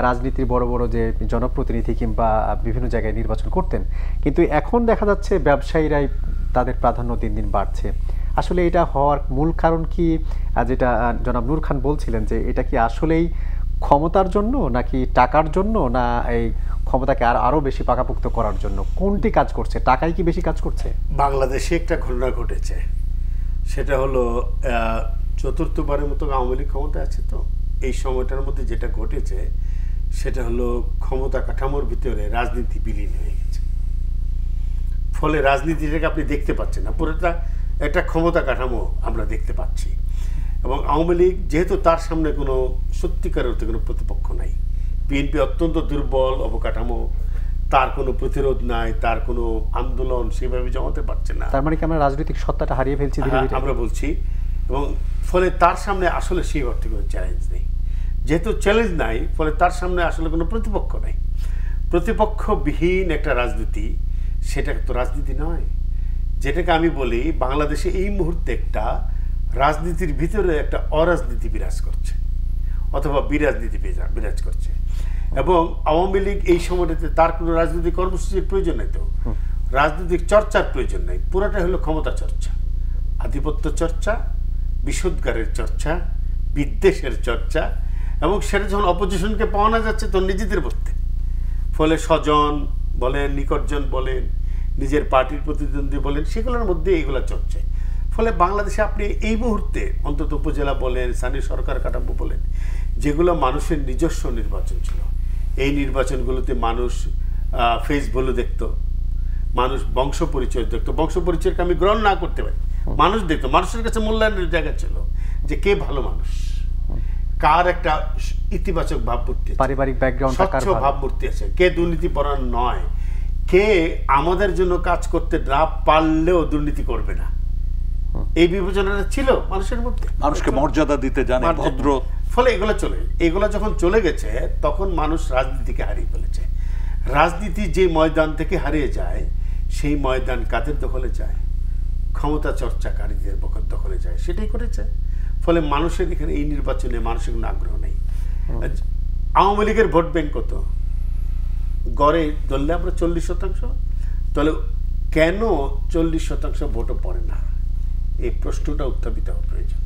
রাজনীতির বড় বড় যে জনপ্রতিনিধি কিংবা বিভিন্ন জায়গায় নির্বাচন করতেন। কিন্তু এখন দেখা যাচ্ছে ব্যবসায়ীরাই তাদের প্রাধান্য দিন দিন বাড়ছে। আসলে এটা হওয়ার মূল কারণ কি, যেটা জনাব নূর খান বলছিলেন, যে এটা কি আসলেই ক্ষমতার জন্য, নাকি টাকার জন্য, না এই ক্ষমতাকে আরো বেশি পাকাপোক্ত করার জন্য? কোনটি কাজ করছে? টাকাই কি বেশি কাজ করছে? বাংলাদেশে একটা ঘটনা ঘটেছে, সেটা হলো চতুর্থবারের মতো আওয়ামী লীগ ক্ষমতা আছে। তো এই সময়টার মধ্যে যেটা ঘটেছে সেটা হলো ক্ষমতা কাঠামোর ভিতরে রাজনীতি বিলীন হয়ে গেছে। ফলে রাজনীতিটাকে আপনি দেখতে পাচ্ছেন না, পুরোটা একটা ক্ষমতা কাঠামো আমরা দেখতে পাচ্ছি। এবং আওয়ামী লীগ যেহেতু তার সামনে কোনো সত্যিকার অর্থে কোনো প্রতিপক্ষ নাই, বিএনপি অত্যন্ত দুর্বল অবকাঠামো, তার কোনো প্রতিরোধ নাই, তার কোনো আন্দোলন সেভাবে জমাতে পারছে না। তার মানে কি আমরা রাজনৈতিক সত্তাটা হারিয়ে ফেলছি ধীরে ধীরে? আমরা বলছি। এবং ফলে তার সামনে আসলে সেই অর্থে কোনো চ্যালেঞ্জ নেই। যেহেতু চ্যালেঞ্জ নাই, ফলে তার সামনে আসলে কোনো প্রতিপক্ষ নাই। প্রতিপক্ষবিহীন একটা রাজনীতি, সেটা তো রাজনীতি নয়। যেটাকে আমি বলি, বাংলাদেশে এই মুহূর্তে একটা রাজনীতির ভিতরে একটা অরাজনীতি বিরাজ করছে, অথবা বিরাজনীতি বিরাজ করছে। এবং আওয়ামী লীগ এই সময়টাতে তার কোনো রাজনৈতিক কর্মসূচির প্রয়োজন নেই, তো রাজনৈতিক চর্চার প্রয়োজন নেই। পুরোটা হলো ক্ষমতা চর্চা, আধিপত্য চর্চা, বিষোদ্গারের চর্চা, বিদ্বেষের চর্চা। এবং সেটা যখন অপোজিশনকে পাওয়া যাচ্ছে তখন নিজেদের মধ্যে ফলে স্বজন বলেন, নিকটজন বলেন, নিজের পার্টির প্রতিদ্বন্দ্বী বলেন, সেগুলোর মধ্যে এইগুলো চলছে। ফলে বাংলাদেশে আপনি এই মুহূর্তে অন্তত উপজেলা বলেন, স্থানীয় সরকার কাঠামো বলেন, যেগুলো মানুষের নিজস্ব নির্বাচন ছিল, এই নির্বাচনগুলোতে মানুষ ফেস ভ্যালু দেখতো, মানুষ বংশ পরিচয় দেখতো। বংশ পরিচয়কে আমি গ্রহণ না করতে পারি, মানুষ দেখতো, মানুষের কাছে মূল্যায়নের জায়গা ছিল যে কে ভালো মানুষ, কার একটা ইতিবাচক ভাবমূর্তি, পারিবারিক ব্যাকগ্রাউন্ড, স্বচ্ছ ভাবমূর্তি আছে, কে দুর্নীতিপরায়ণ নয়, কে আমাদের জন্য কাজ করতে না পারলেও দুর্নীতি করবে না। এই বিবেচনাটা ছিল মানুষের মধ্যে, মানুষকে মর্যাদা দিতে জানে, ভদ্র। ফলে এগুলো যখন চলে গেছে তখন মানুষ রাজনীতিকে হারিয়ে ফেলেছে। রাজনীতি যে ময়দান থেকে হারিয়ে যায়, সেই ময়দান কাদের দখলে যায়? ক্ষমতা চর্চাকারীদের দখলে যায়, সেটাই করেছে। ফলে মানুষের এখানে এই নির্বাচনে মানুষের কোনো আগ্রহ নেই। আওয়ামী লীগের ভোট ব্যাংক কত? গড়ে ধরলে আমরা 40%, তাহলে কেন 40% ভোটও পড়ে না? এই প্রশ্নটা উত্থাপিত হওয়া প্রয়োজন।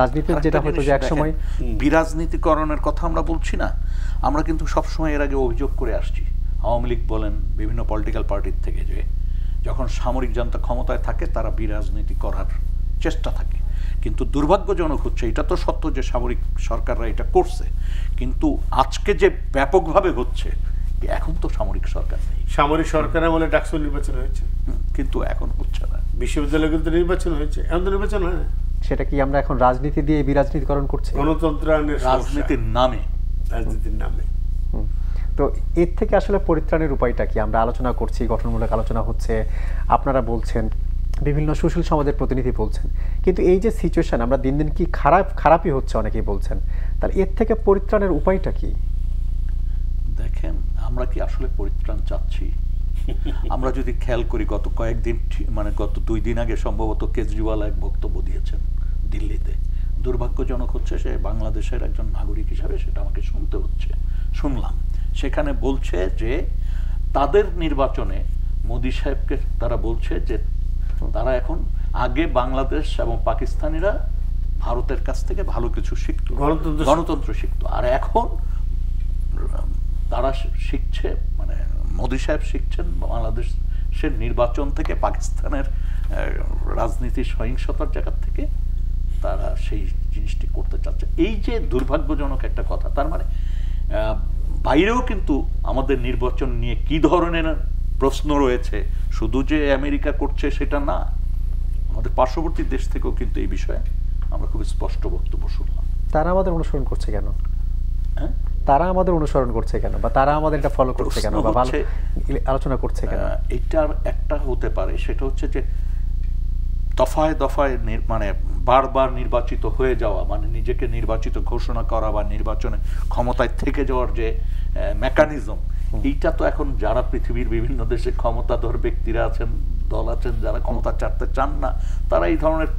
রাজনীতির যেটা হতো যে একসময় বিরাজনীতিকরণের কথা আমরা বলছি না, আমরা কিন্তু সবসময় এর আগে অভিযোগ করে আসছি, আওয়ামী লীগ বলেন, বিভিন্ন পলিটিক্যাল পার্টির থেকে, যে যখন সামরিক জান্তা ক্ষমতায় থাকে তারা বিরাজনীতি করার চেষ্টা থাকে। কিন্তু দুর্ভাগ্যজনক হচ্ছে, এটা তো সত্য যে সামরিক সরকাররা এটা করছে, কিন্তু আজকে যে ব্যাপকভাবে হচ্ছে, এখন তো সামরিক সরকার নেই। সামরিক সরকার আমলে ডাকসু নির্বাচন হয়েছে, কিন্তু এখন হচ্ছে না। বিশ্ববিদ্যালয়ে কিন্তু নির্বাচন হয়েছে, এখন তো নির্বাচন হয় না। সেটা কি আমরা এখন রাজনীতি দিয়ে বিরাজনীতিকরণ করছি? গণতন্ত্রায়নের রাজনীতির নামে, রাজনীতির নামে। তো এর থেকে আসলে পরিত্রাণের উপায়টা কি? আমরা আলোচনা করছি, গঠনমূলক আলোচনা হচ্ছে, আপনারা বলছেন, বিভিন্ন সুশীল সমাজের প্রতিনিধি বলছেন, কিন্তু এই যে সিচুয়েশন, আমরা দিন দিন কি খারাপই হচ্ছে অনেকেই বলছেন, তাহলে এর থেকে পরিত্রাণের উপায়টা কি? দেখেন, আমরা কি আসলে পরিত্রাণ চাচ্ছি? আমরা যদি খেয়াল করি, গত কয়েকদিন, মানে গত 2 দিন আগে সম্ভবত কেজরিওয়াল এক বক্তব্য দিয়েছেন দিল্লিতে। দুর্ভাগ্যজনক হচ্ছে, সে বাংলাদেশের একজন নাগরিক হিসাবে সেটা আমাকে শুনলাম। সেখানে বলছে যে তাদের নির্বাচনে মোদি সাহেবকে তারা বলছে যে তারা এখন, আগে বাংলাদেশ এবং পাকিস্তানিরা ভারতের কাছ থেকে ভালো কিছু শিখত, গণতন্ত্র শিখত, আর এখন তারা শিখছে, মানে মোদি সাহেব শিখছেন বাংলাদেশের নির্বাচন থেকে, পাকিস্তানের রাজনীতির সহিংসতার জায়গা থেকে তারা সেই জিনিসটি করতে চাচ্ছে। এই যে দুর্ভাগ্যজনক একটা কথা, তার মানে বাইরেও কিন্তু আমাদের নির্বাচন নিয়ে কি ধরনের প্রশ্ন রয়েছে, শুধু যে আমেরিকা করছে সেটা না, আমাদের পার্শ্ববর্তী দেশ থেকেও কিন্তু এই বিষয়ে আমরা খুব স্পষ্ট বক্তব্য শুনলাম। তারা আমাদের অনুসরণ করছে কেন? হ্যাঁ, তারা আমাদের অনুসরণ করছে কেন, বা তারা আমাদের এটা ফলো করছে কেন, বা ভালো আলোচনা করছে কেন? এটার একটা হতে পারে, সেটা হচ্ছে যে দফায় দফায়, মানে বারবার নির্বাচিত হয়ে যাওয়া, মানে নিজেকে নির্বাচিত ঘোষণা করা বা নির্বাচনে ক্ষমতায় থেকে যাওয়ার যে মেকানিজম, এইটা তো এখন যারা পৃথিবীর বিভিন্ন দেশে ক্ষমতাধর ব্যক্তিরা আছেন, দল আছেন, যারা ক্ষমতা চাটতে চান না, তারা এই ধরনের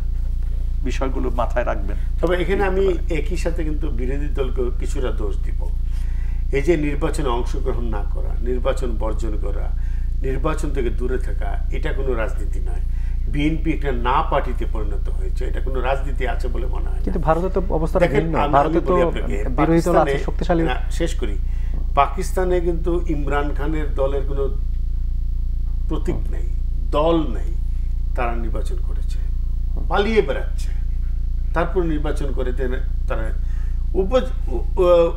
বিষয়গুলো মাথায় রাখবেন। তবে এখানে আমি একই সাথে কিন্তু বিরোধী দলকে কিছুটা দোষ দিব। এই যে নির্বাচনে অংশগ্রহণ না করা, নির্বাচন বর্জন করা, নির্বাচন থেকে দূরে থাকা, এটা কোনো রাজনীতি নয়। বিএনপি একটা না পার্টিতে পরিণত হয়েছে, এটা কোনো রাজনীতি আছে বলে মনে হয়। কিন্তু ভারতে তো অবস্থাটা ভিন্ন। ভারতে তো বিরোধী দল আছে শক্তিশালী। শেষ করি, পাকিস্তানে কিন্তু ইমরান খানের দলের কোনো প্রতীক নেই, দল নেই, তারা নির্বাচন করেছে, পালিয়ে বেড়াচ্ছে, তারপর নির্বাচন করে তারা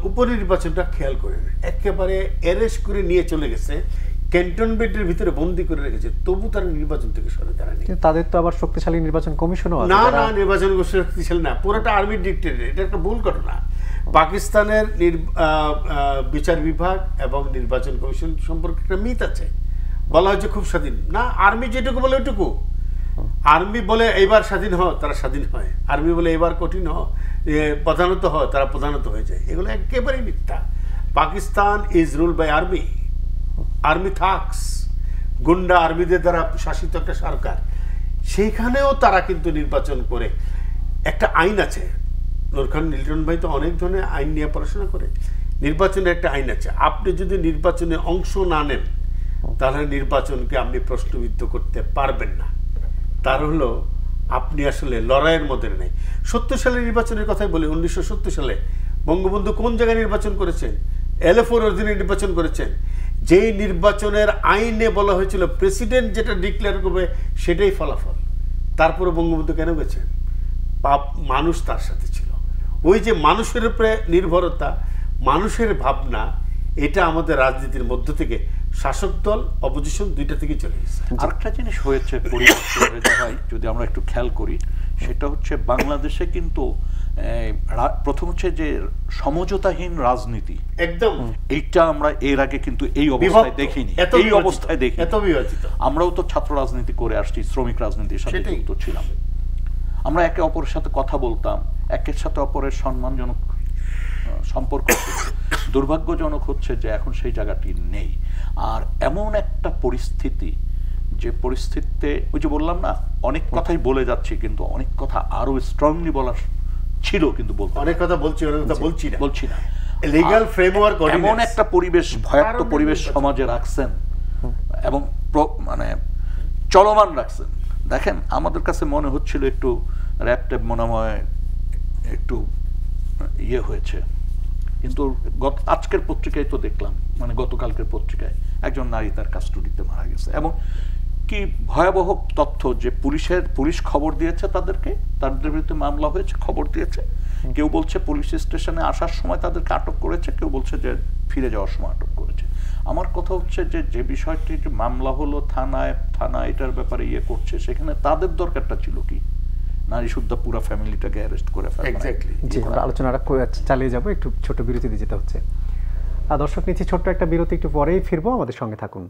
উপনির্বাচনটা খেয়াল করে একেবারে অ্যারেস্ট করে নিয়ে চলে গেছে, ক্যান্টনমেন্টের ভিতরে বন্দী করে রেখেছে, তবু তারা নির্বাচন থেকে সরে দাঁড়ায়নি। তাদের তো আবার শক্তিশালী নির্বাচন কমিশনও আছে। না না, নির্বাচন শক্তিশালী না, পুরোটা আর্মি ডিক্টেটর। এটা একটা ভুল ঘটনা। পাকিস্তানের বিচার বিভাগ এবং নির্বাচন কমিশন সম্পর্কে একটা মিথ আছে, বলা হচ্ছে খুব স্বাধীন। না, আর্মি যেটুকু বলে ওইটুকু। আর্মি বলে এইবার স্বাধীন হয়, তারা স্বাধীন হয়। আর্মি বলে এবার কঠিন প্রধানত হয়, তারা প্রধানত হয়ে যায়। এগুলো একেবারেই মিথ্যা। Pakistan is rule by army. Army thugs, গুন্ডা আর্মিদের দ্বারা শাসিত একটা সরকার। সেইখানেও তারা কিন্তু নির্বাচন করে, একটা আইন আছে। নূর খান লিটন ভাই তো অনেক ধরনের আইন নিয়ে পড়াশোনা করে। নির্বাচনের একটা আইন আছে, আপনি যদি নির্বাচনে অংশ না নেন তাহলে নির্বাচনকে আপনি প্রশ্নবিদ্ধ করতে পারবেন না। তার হলো আপনি আসলে লড়াইয়ের মধ্যে নেই। 70 সালের নির্বাচনের কথাই বলি। 1970 সালে বঙ্গবন্ধু কোন জায়গায় নির্বাচন করেছেন? LFOর অধীনে নির্বাচন করেছেন, যেই নির্বাচনের আইনে বলা হয়েছিল প্রেসিডেন্ট যেটা ডিক্লেয়ার করবে সেটাই ফলাফল, তারপরে বঙ্গবন্ধু কেন গেছেন? মানুষ তার সাথে ছিল। ওই যে মানুষের উপরে নির্ভরতা, মানুষের ভাবনা, এটা আমাদের রাজনীতির মধ্য থেকে শাসক দল অপোজিশন দুইটা থেকে চলে গেছে। আরেকটা জিনিস হয়েছে যদি আমরা একটু খেয়াল করি, সেটা হচ্ছে বাংলাদেশে কিন্তু প্রথম হচ্ছে যে সমঝোতাহীন রাজনীতি, একদম এইটা আমরা এর আগে কিন্তু এই অবস্থায় দেখিনি, এই অবস্থায় দেখি এত বিভাজিত। আমরাও তো ছাত্র রাজনীতি করে আসছি, শ্রমিক রাজনীতির সাথে যুক্ত ছিলাম, আমরা একে অপরের সাথে কথা বলতাম, একের সাথে অপরের সম্মানজনক সম্পর্ক। দুর্ভাগ্যজনক হচ্ছে যে এখন সেই জায়গাটি নেই। আর এমন একটা পরিস্থিতি, যে পরিস্থিতিতে ওই যে বললাম না, অনেক কথাই বলে যাচ্ছি, কিন্তু অনেক কথা আরো স্ট্রংলি বলার ছিল, কিন্তু বলতে অনেক কথা বলছি, অনেক কথা বলছি না। লিগ্যাল ফ্রেমওয়ার্ক, এমন একটা পরিবেশ, ভয়ার্থ পরিবেশ সমাজে রাখছেন এবং মানে চলমান রাখছেন। দেখেন, আমাদের কাছে মনে হচ্ছিল একটু র্যাপট্যাপ মনে হয় একটু ইয়ে হয়েছে, কিন্তু আজকের পত্রিকায় তো দেখলাম, মানে গতকালকের পত্রিকায় একজন নারী তার কাস্টডিতে মারা গেছে। এবং কি ভয়াবহ তথ্য যে পুলিশ খবর দিয়েছে তাদেরকে, তাদের বিরুদ্ধে মামলা হয়েছে, খবর দিয়েছে। কেউ বলছে পুলিশ স্টেশনে আসার সময় তাদেরকে আটক করেছে, কেউ বলছে যে ফিরে যাওয়ার সময় আটক করেছে। আমার কথা হচ্ছে যে বিষয়টি যে মামলা হলো থানা এটার ব্যাপারে ইয়ে করছে, সেখানে তাদের দরকারটা ছিল কি? নারী শুদ্ধা পুরো ফ্যামিলিটাকে অ্যারেস্ট করে ফেলা। এক্স্যাক্টলি। জি, আমরা আলোচনাটা চালিয়ে যাব, একটু ছোট বিরতি দিয়ে যেতে হচ্ছে। দর্শক, নিচ্ছি ছোট্ট একটা বিরতি, একটু পরেই ফিরবো, আমাদের সঙ্গে থাকুন।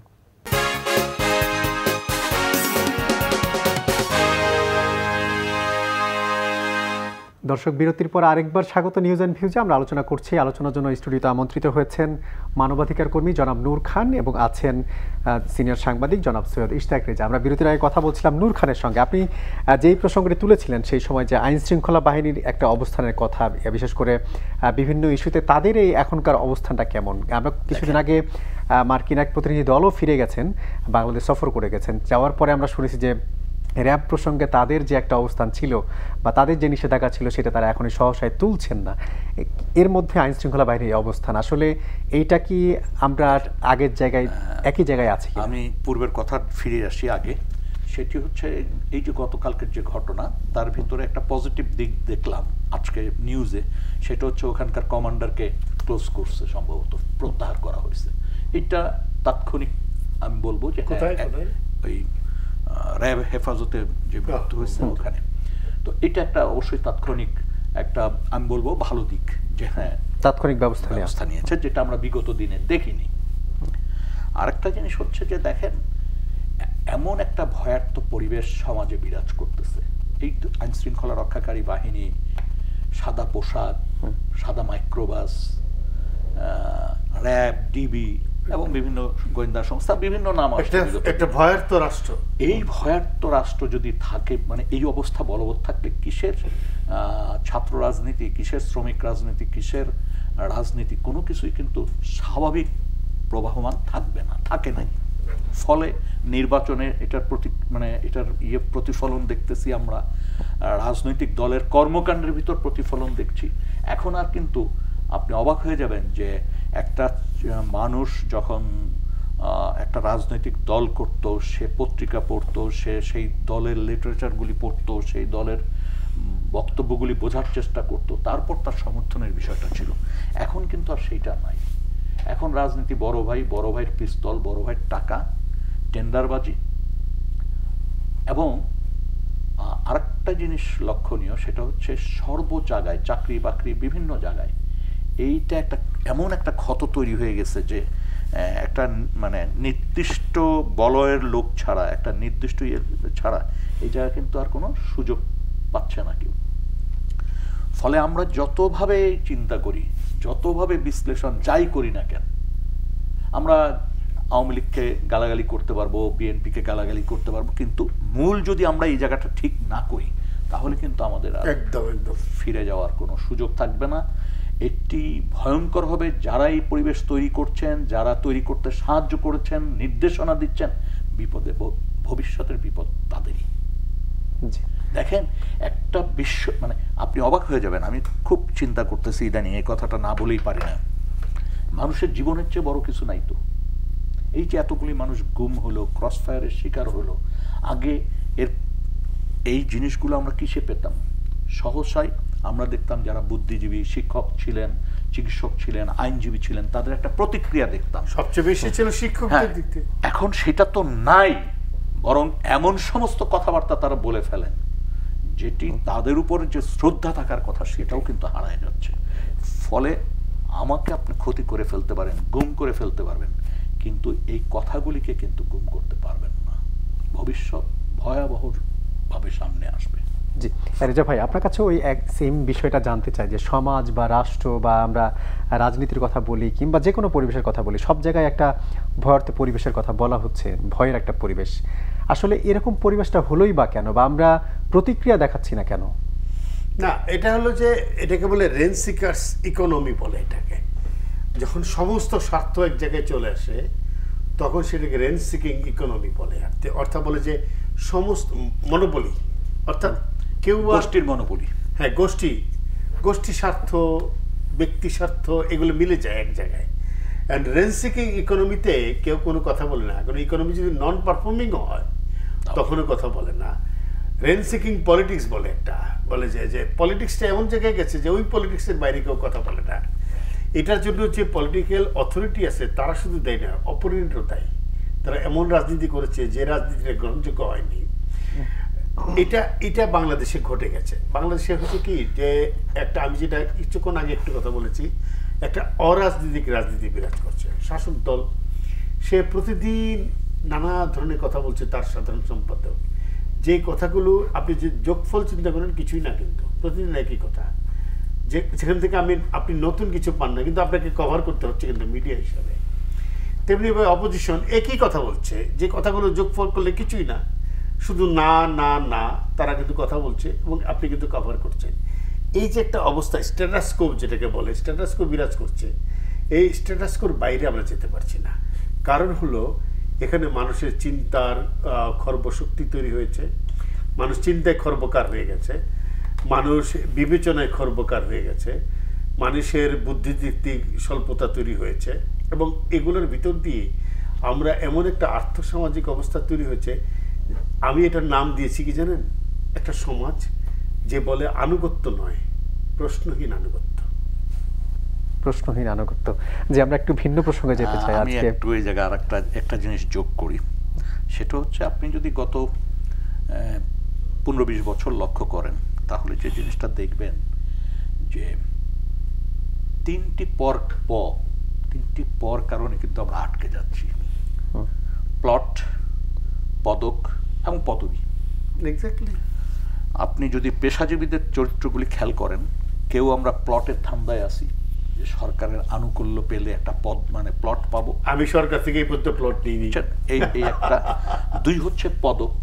দর্শক, বিরতির পর আরেকবার স্বাগত নিউজ অ্যান্ড ভিউজে। আমরা আলোচনা করছি, আলোচনার জন্য স্টুডিওতে আমন্ত্রিত হয়েছেন মানবাধিকার কর্মী জনাব নূর খান এবং আছেন সিনিয়র সাংবাদিক জনাব সৈয়দ ইশতিয়াক রেজা। আমরা বিরতির আগে কথা বলছিলাম নূর খানের সঙ্গে। আপনি যেই প্রসঙ্গটি তুলেছিলেন সেই সময় যে আইন শৃঙ্খলা বাহিনীর একটা অবস্থানের কথা, বিশেষ করে বিভিন্ন ইস্যুতে তাদের এই এখনকার অবস্থানটা কেমন। আমরা কিছুদিন আগে মার্কিন এক প্রতিনিধি দলও ফিরে গেছেন, বাংলাদেশ সফর করে গেছেন। যাওয়ার পরে আমরা শুনেছি যে র্যাব প্রসঙ্গে তাদের যে একটা অবস্থান ছিল বা তাদের যে নিষেধাজ্ঞা ছিল সেটা তারা এখনই সহসায় তুলছেন না। এর মধ্যে আইন শৃঙ্খলা বাহিনীর অবস্থান আসলে এইটা কি আমরা আগের জায়গায় একই জায়গায় আছি? আমি পূর্বের কথা ফিরে আসি আগে। সেটি হচ্ছে এই যে গতকালকের যে ঘটনা, তার ভিতরে একটা পজিটিভ দিক দেখলাম আজকে নিউজে। সেটা হচ্ছে ওখানকার কমান্ডারকে ক্লোজ করছে, সম্ভবত প্রত্যাহার করা হয়েছে। এটা তাৎক্ষণিক আমি বলবো যে ওই র্যাব হেফাজতে যে মৃত্যু হয়েছে ওখানে, তো এটা একটা অবশ্যই তাৎক্ষণিক একটা আমি বলবো ভালো দিক, যে হ্যাঁ তাৎক্ষণিক ব্যবস্থা নিয়েছে, যেটা আমরা বিগত দিনে দেখিনি। আরেকটা জিনিস হচ্ছে যে দেখেন, এমন একটা ভয়ার্থ পরিবেশ সমাজে বিরাজ করতেছে। এই আইন শৃঙ্খলা রক্ষাকারী বাহিনী, সাদা পোশাক, সাদা মাইক্রোবাস, র্যাব, ডিবি এবং বিভিন্ন গোয়েন্দা সংস্থা, বিভিন্ন নাম আছে, একটা ভয়ার্থ রাষ্ট্র। এই ভয়ার্থ রাষ্ট্র যদি থাকে, মানে এই অবস্থা বলবৎ থাকলে কিসের ছাত্র রাজনীতি, কিসের শ্রমিক রাজনীতি, কিসের রাজনীতি, কোনো কিছুই কিন্তু স্বাভাবিক প্রবাহমান থাকবে না, থাকে নাই। ফলে নির্বাচনে এটার এটার প্রতিফলন দেখতেছি আমরা, রাজনৈতিক দলের কর্মকাণ্ডের ভিতর প্রতিফলন দেখছি। এখন আর কিন্তু আপনি অবাক হয়ে যাবেন যে একটা মানুষ যখন একটা রাজনৈতিক দল করত, সে পত্রিকা পড়তো, সে সেই দলের লিটারেচারগুলি পড়তো, সেই দলের বক্তব্যগুলি বোঝার চেষ্টা করত, তারপর তার সমর্থনের বিষয়টা ছিল। এখন কিন্তু আর সেইটা নাই। এখন রাজনীতি বড় ভাইয়ের পিস্তল, বড় ভাইয়ের টাকা, টেন্ডারবাজি। এবং আরেকটা জিনিস লক্ষণীয়, সেটা হচ্ছে সর্ব জায়গায়, চাকরি বাকরি বিভিন্ন জায়গায় এইটা একটা এমন একটা ক্ষত তৈরি হয়ে গেছে যে একটা নির্দিষ্ট বলয়ের লোক ছাড়া, একটা নির্দিষ্ট ছাড়া এই জায়গায় কিন্তু আর কোনো সুযোগ পাচ্ছে না কেউ। ফলে আমরা যতভাবে চিন্তা করি, যতভাবে বিশ্লেষণ যাই করি না কেন, আমরা আওয়ামী লীগকে গালাগালি করতে পারবো, বিএনপিকে গালাগালি করতে পারবো, কিন্তু মূল যদি আমরা এই জায়গাটা ঠিক না করি, তাহলে কিন্তু আমাদের একদম ফিরে যাওয়ার কোনো সুযোগ থাকবে না। এটি ভয়ঙ্কর হবে। যারা এই পরিবেশ তৈরি করছেন, যারা তৈরি করতে সাহায্য করেছেন, নির্দেশনা দিচ্ছেন, বিপদে, ভবিষ্যতের বিপদ তাদেরই। দেখেন, একটা বিশ্ব আপনি অবাক হয়ে যাবেন। আমি খুব চিন্তা করতেছি ইদানিং, এই কথাটা না বলেই পারি না। মানুষের জীবনের চেয়ে বড় কিছু নাই তো। এই যে এতগুলি মানুষ গুম হলো, ক্রস ফায়ারের শিকার হলো, আগে এই জিনিসগুলো আমরা কিসে পেতাম? সহসাই আমরা দেখতাম যারা বুদ্ধিজীবী, শিক্ষক ছিলেন, চিকিৎসক ছিলেন, আইনজীবী ছিলেন, তাদের একটা প্রতিক্রিয়া দেখতাম। সবচেয়ে বেশি ছিল শিক্ষকদের দিক থেকে। এখন সেটা তো নাই, বরং এমন সমস্ত কথাবার্তা তারা বলে ফেলেন যেটি তাদের উপর যে শ্রদ্ধা থাকার কথা সেটাও কিন্তু হারায় যাচ্ছে। ফলে আমাকে আপনি ক্ষতি করে ফেলতে পারেন, গুম করে ফেলতে পারবেন, কিন্তু এই কথাগুলিকে কিন্তু গুম করতে পারবেন না। ভবিষ্যৎ ভয়াবহ ভাবে সামনে আসবে। জি রেজা ভাই, আপনার কাছে ওই এক সেম বিষয়টা জানতে চাই যে সমাজ বা রাষ্ট্র বা আমরা রাজনীতির কথা বলি কিংবা যে কোনো পরিবেশের কথা বলি, সব জায়গায় একটা ভয়ার্থ পরিবেশের কথা বলা হচ্ছে, ভয়ের একটা পরিবেশ। আসলে এরকম পরিবেশটা হলোই বা কেন, বা আমরা প্রতিক্রিয়া দেখাচ্ছি না কেন? না, এটা হলো যে এটাকে বলে রেন্ট সিকার্স ইকোনমি বলে এটাকে। যখন সমস্ত স্বার্থ এক জায়গায় চলে আসে তখন সেটাকে রেন্ট সিকিং ইকোনমি বলে। অর্থাৎ বলে যে সমস্ত মনোপলি, অর্থাৎ কেউ গোষ্ঠীর মনোপলি, হ্যাঁ গোষ্ঠী স্বার্থ, ব্যক্তি স্বার্থ এগুলো মিলে যায় এক জায়গায়। অ্যান্ড রেন্ট সিকিং ইকোনমিতে কেউ কোনো কথা বলে না। কারণ ইকোনমি যদি নন পারফর্মিংও হয় তখনও কথা বলে না। রেন্ট সিকিং পলিটিক্স বলে একটা, বলে যে পলিটিক্সটা এমন জায়গায় গেছে যে ওই পলিটিক্সের বাইরে কেউ কথা বলে না। এটার জন্য যে পলিটিক্যাল অথরিটি আছে তারা শুধু দেয় না, অপোনেন্টও দেয়। তারা এমন রাজনীতি করেছে যে রাজনীতিটা গ্রহণযোগ্য হয়নি। এটা বাংলাদেশে ঘটে গেছে। বাংলাদেশে হচ্ছে কি যে একটা, আমি যেটা কিছুক্ষণ আগে একটু কথা বলেছি, একটা অরাজনৈতিক রাজনীতি বিরাজ করছে। শাসক দল সে প্রতিদিন নানা ধরনের কথা বলছে, তার সাধারণ সম্পাদক। যে কথাগুলো আপনি যে যোগফল চিন্তা করেন কিছুই না, কিন্তু প্রতিদিন একই কথা, যেখান থেকে আপনি নতুন কিছু পান না, কিন্তু আপনাকে কভার করতে হচ্ছে কিন্তু মিডিয়া হিসাবে। তেমনি অপোজিশন একই কথা বলছে, যে কথাগুলো যোগফল করলে কিছুই না, শুধু না না না, তারা কিন্তু কথা বলছে এবং আপনি কিন্তু কভার করছেন। এই যে একটা অবস্থা, স্ট্যাটাসকো যেটাকে বলে, স্ট্যাটাসকো বিরাজ করছে। এই স্ট্যাটাসকোর বাইরে আমরা যেতে পারছি না। কারণ হলো এখানে মানুষের চিন্তার খর্বশক্তি তৈরি হয়েছে, মানুষ চিন্তায় খর্বকার হয়ে গেছে, মানুষ বিবেচনায় খর্বকার হয়ে গেছে, মানুষের বুদ্ধিভিত্তিক স্বল্পতা তৈরি হয়েছে, এবং এগুলোর ভিতর দিয়ে আমরা এমন একটা আর্থসামাজিক অবস্থা তৈরি হয়েছে, আমি এটার নাম দিয়েছি কি জানেন, একটা সমাজ যে বলে আনুগত্য নয়, প্রশ্নহীন আনুগত্য। প্রশ্নহীন আনুগত্য। যে আমরা একটু ভিন্ন প্রসঙ্গে যেতে চাই আমি আজকে। একটু এই জায়গায় একটা জিনিস যোগ করি, সেটা হচ্ছে আপনি যদি গত 15-20 বছর লক্ষ্য করেন তাহলে যে জিনিসটা দেখবেন যে তিনটি পর কারণে কিন্তু আমরা আটকে যাচ্ছি: প্লট, পদক এবং পদবি। এক্স্যাক্টলি। আপনি যদি পেশাজীবীদের চরিত্রগুলি খেয়াল করেন, কেউ আমরা প্লটের ধান্দায় আছি, যে সরকারের আনুকূল্য পেলে একটা পদ মানে প্লট পাবো, আমি সরকার থেকে এই পর্যন্ত প্লট নিইনি, এই একটা। দুই হচ্ছে পদক,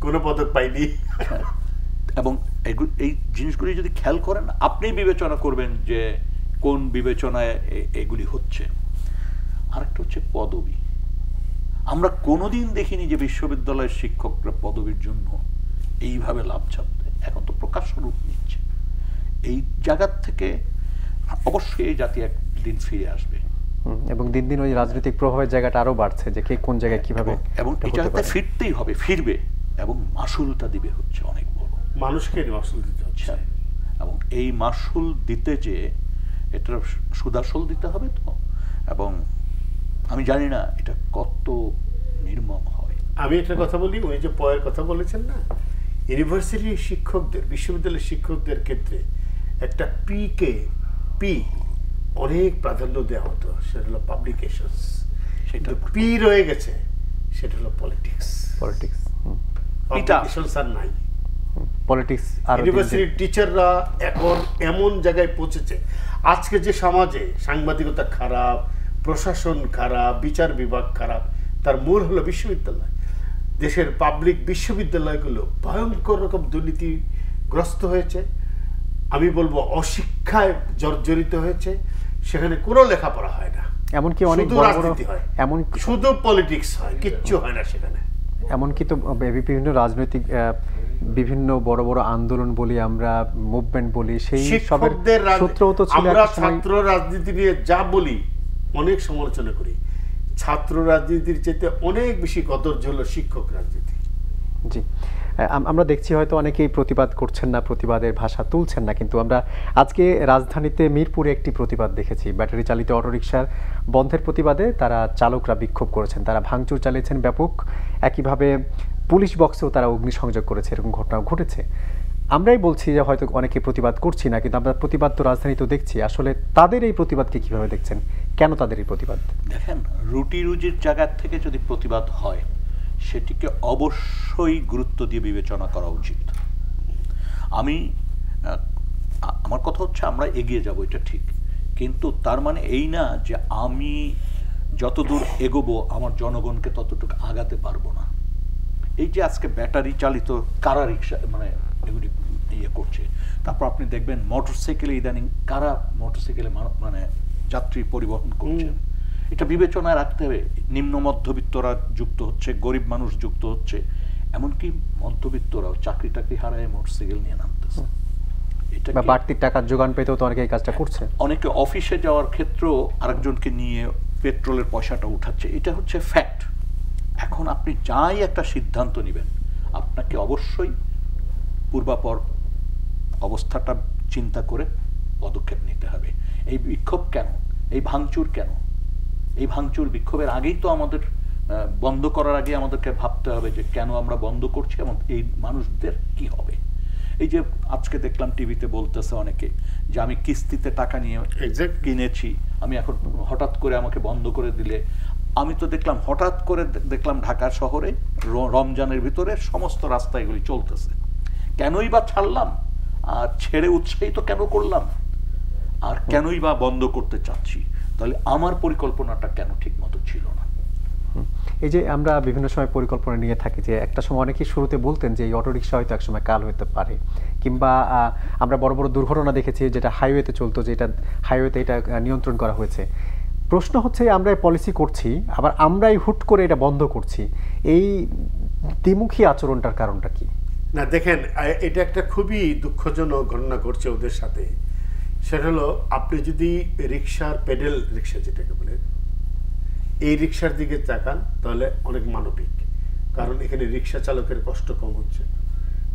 কোনো পদক পাইনি। এবং এই জিনিসগুলি যদি খেয়াল করেন আপনি বিবেচনা করবেন যে কোন বিবেচনায় এগুলি হচ্ছে। আরেকটা হচ্ছে পদবি। আমরা কোনোদিন দেখিনি যে বিশ্ববিদ্যালয়ের শিক্ষকরা পদবির জন্য এইভাবে লাভ ছাপতে, এখন তো প্রকাশ্য রূপ নিচ্ছে। এই জায়গার থেকে অবশ্যই এই জাতি একদিন ফিরে আসবে, এবং দিন দিন ওই রাজনৈতিক প্রভাবের জায়গাটা আরো বাড়ছে, যে কে কোন জায়গায় কিভাবে, এবং এই জায়গাতে ফিরতেই হবে, ফিরবে, এবং মাসুলটা দিবে হচ্ছে অনেক বড়, মানুষকে মাসুল দিতে হচ্ছে। এবং এই মাসুল দিতে যে এটা সুদাসল দিতে হবে তো, এবং আমি জানি না এটা কত নির্মম হয়। আমি একটা কথা বলি, ওই যে পয়ের কথা বলেছেন না, ইউনিভার্সিটির শিক্ষকদের, বিশ্ববিদ্যালয়ের শিক্ষকদের ক্ষেত্রে একটা পি অনেক প্রাধান্য দেওয়া হতো, সেটা হলো পাবলিকেশনস। সেটা পি রয়ে গেছে, সেটা হলো পলিটিক্স। পাবলিকেশনস আর নাই। পলিটিক্স আর ইউনিভার্সিটির টিচাররা এখন এমন জায়গায় পৌঁছেছে, আজকে যে সমাজে সাংবাদিকতা খারাপ, প্রশাসন খারাপ, বিচার বিভাগ খারাপ, তার মূল হলো বিশ্ববিদ্যালয়। দেশের পাবলিক বিশ্ববিদ্যালয়গুলো ভয়ঙ্কর রকম দুর্নীতিগ্রস্ত হয়েছে, আমি বলবো অশিক্ষায় জর্জরিত হয়েছে। সেখানে কোনো লেখাপড়া হয় না, এমনকি অনেক রাজনীতি হয়, এমন শুধু পলিটিক্স হয়, কিচ্ছু হয় না সেখানে। এমনকি তো বিভিন্ন রাজনৈতিক বিভিন্ন বড় বড় আন্দোলন বলি আমরা, মুভমেন্ট বলি, সেই সবের সূত্রও তো ছিল। আমরা ছাত্র রাজনীতি নিয়ে যা বলি অনেক সমালোচনা করি, ছাত্র রাজনীতির চেয়ে অনেক বেশি কদর্য হলো শিক্ষক রাজনীতি। জি, আমরা দেখছি হয়তো অনেকেই প্রতিবাদ করছেন না, প্রতিবাদের ভাষা তুলছেন না, কিন্তু আমরা আজকে রাজধানীতে মিরপুরে একটি প্রতিবাদ দেখেছি। ব্যাটারি চালিত অটোরিকশার বন্ধের প্রতিবাদে তারা চালকরা বিক্ষোভ করেছেন, তারা ভাঙচুর চালিয়েছেন ব্যাপক। একইভাবে পুলিশ বক্সেও তারা অগ্নিসংযোগ করেছে, এরকম ঘটনাও ঘটেছে। আমরাই বলছি যে হয়তো অনেকে প্রতিবাদ করছি না, কিন্তু আমরা প্রতিবাদ তো রাজধানীতেও দেখছি। আসলে তাদের এই প্রতিবাদকে কিভাবে দেখছেন? কেন তাদের এই প্রতিবাদ? দেখেন, রুটি রুজির জায়গা থেকে যদি প্রতিবাদ হয় সেটিকে অবশ্যই গুরুত্ব দিয়ে বিবেচনা করা উচিত। আমার কথা হচ্ছে আমরা এগিয়ে যাব, এটা ঠিক, কিন্তু তার মানে এই না যে আমি যতদূর এগোবো আমার জনগণকে ততটুকু আগাতে পারবো না। এই যে আজকে ব্যাটারি চালিত কারা রিক্সা মানে এগুলি ইয়ে করছে, তারপর আপনি দেখবেন মোটরসাইকেলে ইদানিং কারা মোটরসাইকেলে মানে যাত্রী পরিবহন করছে। এটা বিবেচনায় রাখতে হবে। নিম্ন মধ্যবিত্তরা যুক্ত হচ্ছে, গরিব মানুষ যুক্ত হচ্ছে, এমনকি মধ্যবিত্তরাও চাকরি টাকরি হারায় মোটরসাইকেল নিয়ে নামতেছে। এটা বাড়তি টাকার যোগান পেতেও তো অনেকে এই কাজটা করছে। অনেকে অফিসে যাওয়ার ক্ষেত্রেও আরেকজনকে নিয়ে পেট্রোলের পয়সাটা উঠাচ্ছে। এটা হচ্ছে ফ্যাক্ট। এখন আপনি যাই একটা সিদ্ধান্ত নেবেন, আপনাকে অবশ্যই পূর্বাপর অবস্থাটা চিন্তা করে পদক্ষেপ নিতে হবে। এই বিক্ষোভ কেন, এই ভাঙচুর কেন? এই ভাঙচুর বিক্ষোভের আগেই তো আমাদের বন্ধ করার আগে আমাদেরকে ভাবতে হবে যে কেন আমরা বন্ধ করছি এবং এই মানুষদের কি হবে। এই যে আজকে দেখলাম টিভিতে বলতেছে অনেকে যে আমি কিস্তিতে টাকা নিয়ে কিনেছি, আমি এখন হঠাৎ করে আমাকে বন্ধ করে দিলে। আমি তো দেখলাম হঠাৎ করে দেখলাম ঢাকা শহরে রমজানের ভিতরে সমস্ত রাস্তা এগুলি চলতেছে। কেনই বা ছাড়লাম, আর ছেড়ে উৎসাহিত কেন করলাম, আর কেনই বা বন্ধ করতে চাচ্ছি? তাহলে আমার পরিকল্পনাটা কেন ঠিক মতো ছিল না? এই যে আমরা বিভিন্ন সময় পরিকল্পনা নিয়ে থাকি, যে একটা সময় অনেকেই শুরুতে বলতেন যে এই অটোরিকশা হয়তো একসময় কাল হতে পারে, কিংবা আমরা বড় বড় দুর্ঘটনা দেখেছি যেটা হাইওয়েতে চলতো, যেটা হাইওয়েতে এটা নিয়ন্ত্রণ করা হয়েছে। প্রশ্ন হচ্ছে আমরা পলিসি করছি, আবার আমরাই হুট করে এটা বন্ধ করছি। এই দ্বিমুখী আচরণটার কারণটা কি? না দেখেন, এটা একটা খুবই দুঃখজনক ঘটনা ঘটছে ওদের সাথে। সেটা হলো, আপনি যদি রিক্সার পেডেল রিক্সা যেটাকে বলে এই রিক্সার দিকে তাকান তাহলে অনেক মানবিক, কারণ এখানে রিক্সা চালকের কষ্ট কম হচ্ছে,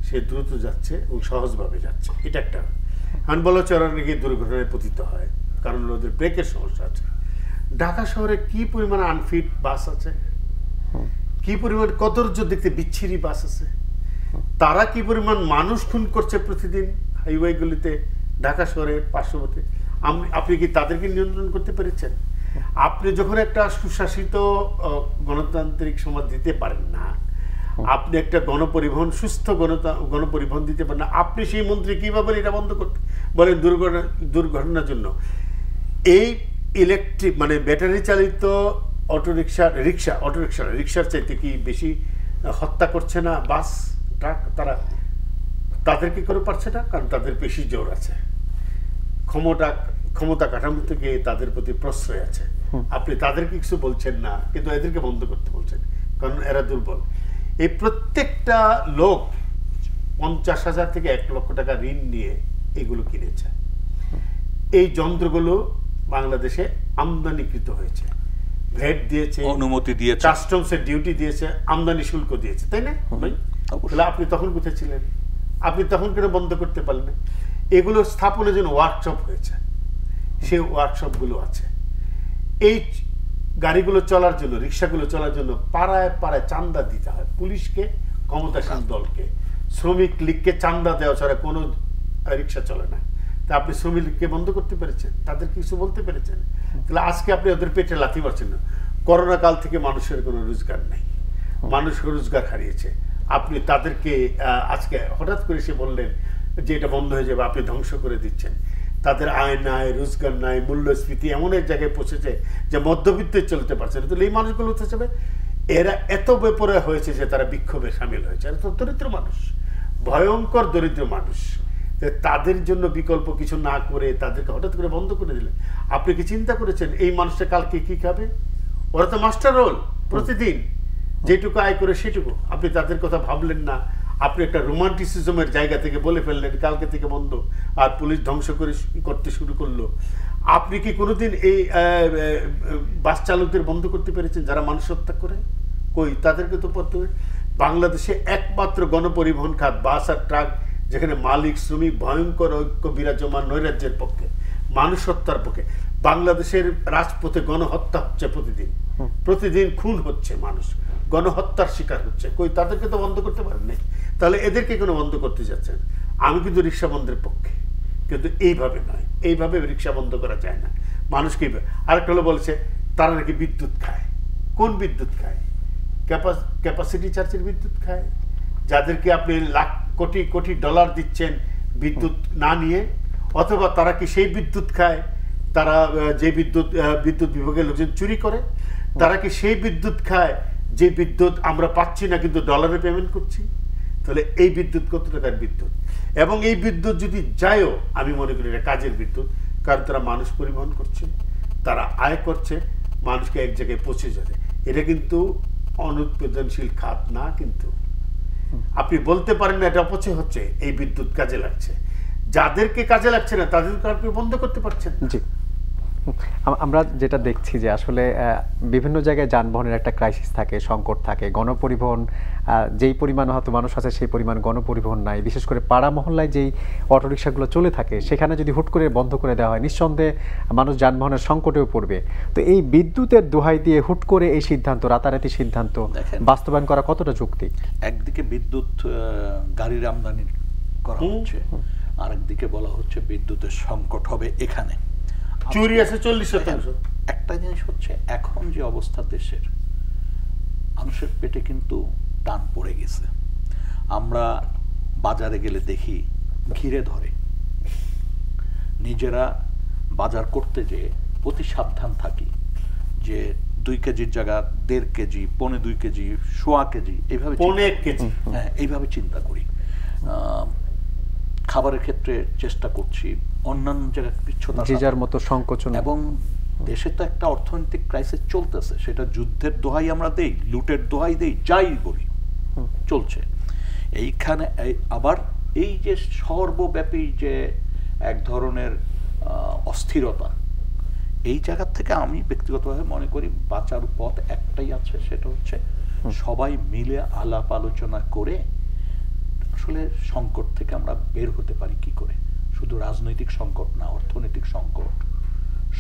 সে দ্রুত যাচ্ছে এবং সহজভাবে যাচ্ছে। এটা একটা আমি বলা হচ্ছে ওরা নাকি দুর্ঘটনায় পতিত হয়, কারণ ওদের ব্রেকের সমস্যা আছে। ঢাকা শহরে কি পরিমাণ আনফিট বাস আছে, কি পরিমাণ কদর্য দেখতে বিচ্ছিরি বাস আছে, তারা কি পরিমাণ মানুষ খুন করছে প্রতিদিন হাইওয়েগুলিতে ঢাকা শহরের পার্শ্ববর্তী। আপনি কি তাদেরকে নিয়ন্ত্রণ করতে পেরেছেন? আপনি যখন একটা সুশাসিত গণতান্ত্রিক সমাজ দিতে পারেন না, আপনি একটা গণপরিবহন সুস্থ গণপরিবহন দিতে পারেন না, আপনি সেই মন্ত্রী কিভাবে এটা বন্ধ করতে বলেন? দুর্ঘটনার জন্য এই ইলেকট্রিক মানে ব্যাটারি চালিত রিক্সার চাইতে কি বেশি হত্যা করছে না বাস ট্রাক? তাদের কি করে পারছে না? কারণ তাদের বেশি জোর আছে, ক্ষমতা কাঠামো থেকে তাদের প্রতি প্রশ্রয় আছে। আপনি তাদেরকে কিছু বলছেন না, কিন্তু এদেরকে বন্ধ করতে বলছেন, কারণ এরা দুর্বল। এই প্রত্যেকটা লোক 50,000 থেকে 1 লক্ষ টাকা ঋণ নিয়ে এগুলো কিনেছে। এই যন্ত্রগুলো বাংলাদেশে আমদানিকৃত হয়েছে, ভ্যাট দিয়েছে, অনুমতি দিয়েছে, কাস্টমসের ডিউটি দিয়েছে, আমদানি শুল্ক দিয়েছে, তাই না? তাহলে আপনি তখন কোথায় ছিলেন? আপনি তখন কেন বন্ধ করতে পারলেন? এগুলো স্থাপনের জন্য ওয়ার্কশপ হয়েছে, সেই ওয়ার্কশপগুলো আছে। এই গাড়িগুলো চলার জন্য, রিক্সাগুলো চলার জন্য পাড়ায় পাড়ায় চাঁদা দিতে হয় পুলিশকে, ক্ষমতাসীন দলকে, শ্রমিক লীগকে চাঁদা দেওয়া ছাড়া কোনো রিক্সা চলে না। তা আপনি শ্রমিক লীগকে বন্ধ করতে পেরেছেন? তাদের কিছু বলতে পেরেছেন? তাহলে আজকে আপনি ওদের পেটে লাথি মারছেন না। করোনা কাল থেকে মানুষের কোনো রোজগার নেই, মানুষ রোজগার হারিয়েছে। আপনি তাদেরকে আজকে হঠাৎ করে এসে বললেন যে এটা বন্ধ হয়ে যাবে, আপনি ধ্বংস করে দিচ্ছেন। তাদের আয় নাই, রোজগার নাই, মূল্যস্ফীতি এমন এক জায়গায় পৌঁছেছে যে মধ্যবিত্তে চলতে পারছে না। তাহলে এই মানুষগুলো হতে যাবে, এরা এত বেপরে হয়েছে যে তারা বিক্ষোভে সামিল হয়েছে। এরা তো দরিদ্র মানুষ, ভয়ঙ্কর দরিদ্র মানুষ। তাদের জন্য বিকল্প কিছু না করে তাদেরকে হঠাৎ করে বন্ধ করে দিলেন। আপনি কি চিন্তা করেছেন এই মানুষটা কালকে কি খাবে? ওরা তো মাস্টার রোল, প্রতিদিন যেটুকু আয় করে সেটুকু। আপনি তাদের কথা ভাবলেন না। আপনি একটা রোমান্টিসিজমের জায়গা থেকে বলে ফেললেন কালকে থেকে বন্ধ, আর পুলিশ ধ্বংস করতে শুরু করলো। আপনি কি কোনোদিন এই বাস চালকদের বন্ধ করতে পেরেছেন যারা মানুষ হত্যা করে? কই, তাদেরকে তো করতে হবে। বাংলাদেশে একমাত্র গণপরিবহন খাত বাস আর ট্রাক যেখানে মালিক শ্রমিক ভয়ঙ্কর ঐক্য বিরাজমান নৈরাজ্যের পক্ষে, মানুষ হত্যার পক্ষে। বাংলাদেশের রাজপথে গণহত্যা হচ্ছে প্রতিদিন খুন হচ্ছে, মানুষ গণহত্যার শিকার হচ্ছে। কই, তাদেরকে তো বন্ধ করতে পারেন নাই। তাহলে এদেরকে কেন বন্ধ করতে যাচ্ছেন? আমি কিন্তু রিক্সা বন্ধের পক্ষে, কিন্তু এইভাবে নয়, এইভাবে রিক্সা বন্ধ করা যায় না। মানুষকে আরেকটা হলো বলছে তারা নাকি বিদ্যুৎ খায়। কোন বিদ্যুৎ খায়? ক্যাপাসিটি চার্জের বিদ্যুৎ খায়, যাদেরকে আপনি লাখ কোটি কোটি ডলার দিচ্ছেন বিদ্যুৎ না নিয়ে। অথবা তারা কি সেই বিদ্যুৎ খায় তারা যে বিদ্যুৎ বিভাগের লোকজন চুরি করে? তারা কি সেই বিদ্যুৎ খায় যে বিদ্যুৎ আমরা পাচ্ছি না কিন্তু ডলারে পেমেন্ট করছি? তাহলে এই বিদ্যুৎ কত টাকার বিদ্যুৎ? এবং এই বিদ্যুৎ যদি যায়ও, আমি মনে করি এটা কাজের বিদ্যুৎ, কারণ তারা মানুষ পরিবহন করছে, তারা আয় করছে, মানুষকে এক জায়গায় পৌঁছে যাচ্ছে। এটা কিন্তু অনুৎপাদনশীল খাত না। কিন্তু আপনি বলতে পারেন না এটা অপচয় হচ্ছে, এই বিদ্যুৎ কাজে লাগছে। যাদেরকে কাজে লাগছে না তাদেরকে আপনি বন্ধ করতে পারছেন। জি, আমরা যেটা দেখছি যে আসলে বিভিন্ন জায়গায় যানবাহনের একটা ক্রাইসিস থাকে, সংকট থাকে। গণপরিবহন যেই পরিমাণ হয়তো মানুষ আছে সেই পরিমাণ গণপরিবহন নাই। বিশেষ করে পাড়া মহল্লায় যেই অটোরিকশাগুলো চলে থাকে সেখানে যদি হুট করে বন্ধ করে দেওয়া হয়, নিঃসন্দেহে মানুষ যানবাহনের সংকটেও পড়বে। তো এই বিদ্যুতের দোহাই দিয়ে হুট করে এই সিদ্ধান্ত, রাতারাতি সিদ্ধান্ত বাস্তবায়ন করা কতটা যুক্তি? একদিকে বিদ্যুৎ গাড়ির আমদানি করা হচ্ছে, আরেকদিকে বলা হচ্ছে বিদ্যুতের সংকট হবে এখানে। চুরি আছে 40%। একটা জিনিস হচ্ছে, এখন যে অবস্থা দেশের, মানুষের পেটে কিন্তু টান পড়ে গেছে। আমরা বাজারে গেলে দেখি ঘিরে ধরে। নিজেরা বাজার করতে যেয়ে অতি সাবধান থাকি যে 2 কেজির জায়গা 1.5 কেজি, 1.25 কেজি, 1.25 কেজি, এইভাবে 1.25 কেজি, হ্যাঁ, এইভাবে চিন্তা করি। খাবারের ক্ষেত্রে চেষ্টা করছি, অন্যান্য জায়গায় পিছুটা যে যার মতো সংকোচন। এবং দেশে তো একটা অর্থনৈতিক ক্রাইসিস চলতেছে, সেটা যুদ্ধের দোহাই আমরা দেই, লুটের দোহাই দেই, যাই বলি, চলছে। এইখানে আবার এই যে সর্বব্যাপী যে এক ধরনের অস্থিরতা, এই জায়গা থেকে আমি ব্যক্তিগতভাবে মনে করি বাঁচার পথ একটাই আছে, সেটা হচ্ছে সবাই মিলে আলাপ আলোচনা করে আসলে সংকট থেকে আমরা বের হতে পারি কি করে। শুধু রাজনৈতিক সংকট না, অর্থনৈতিক সংকট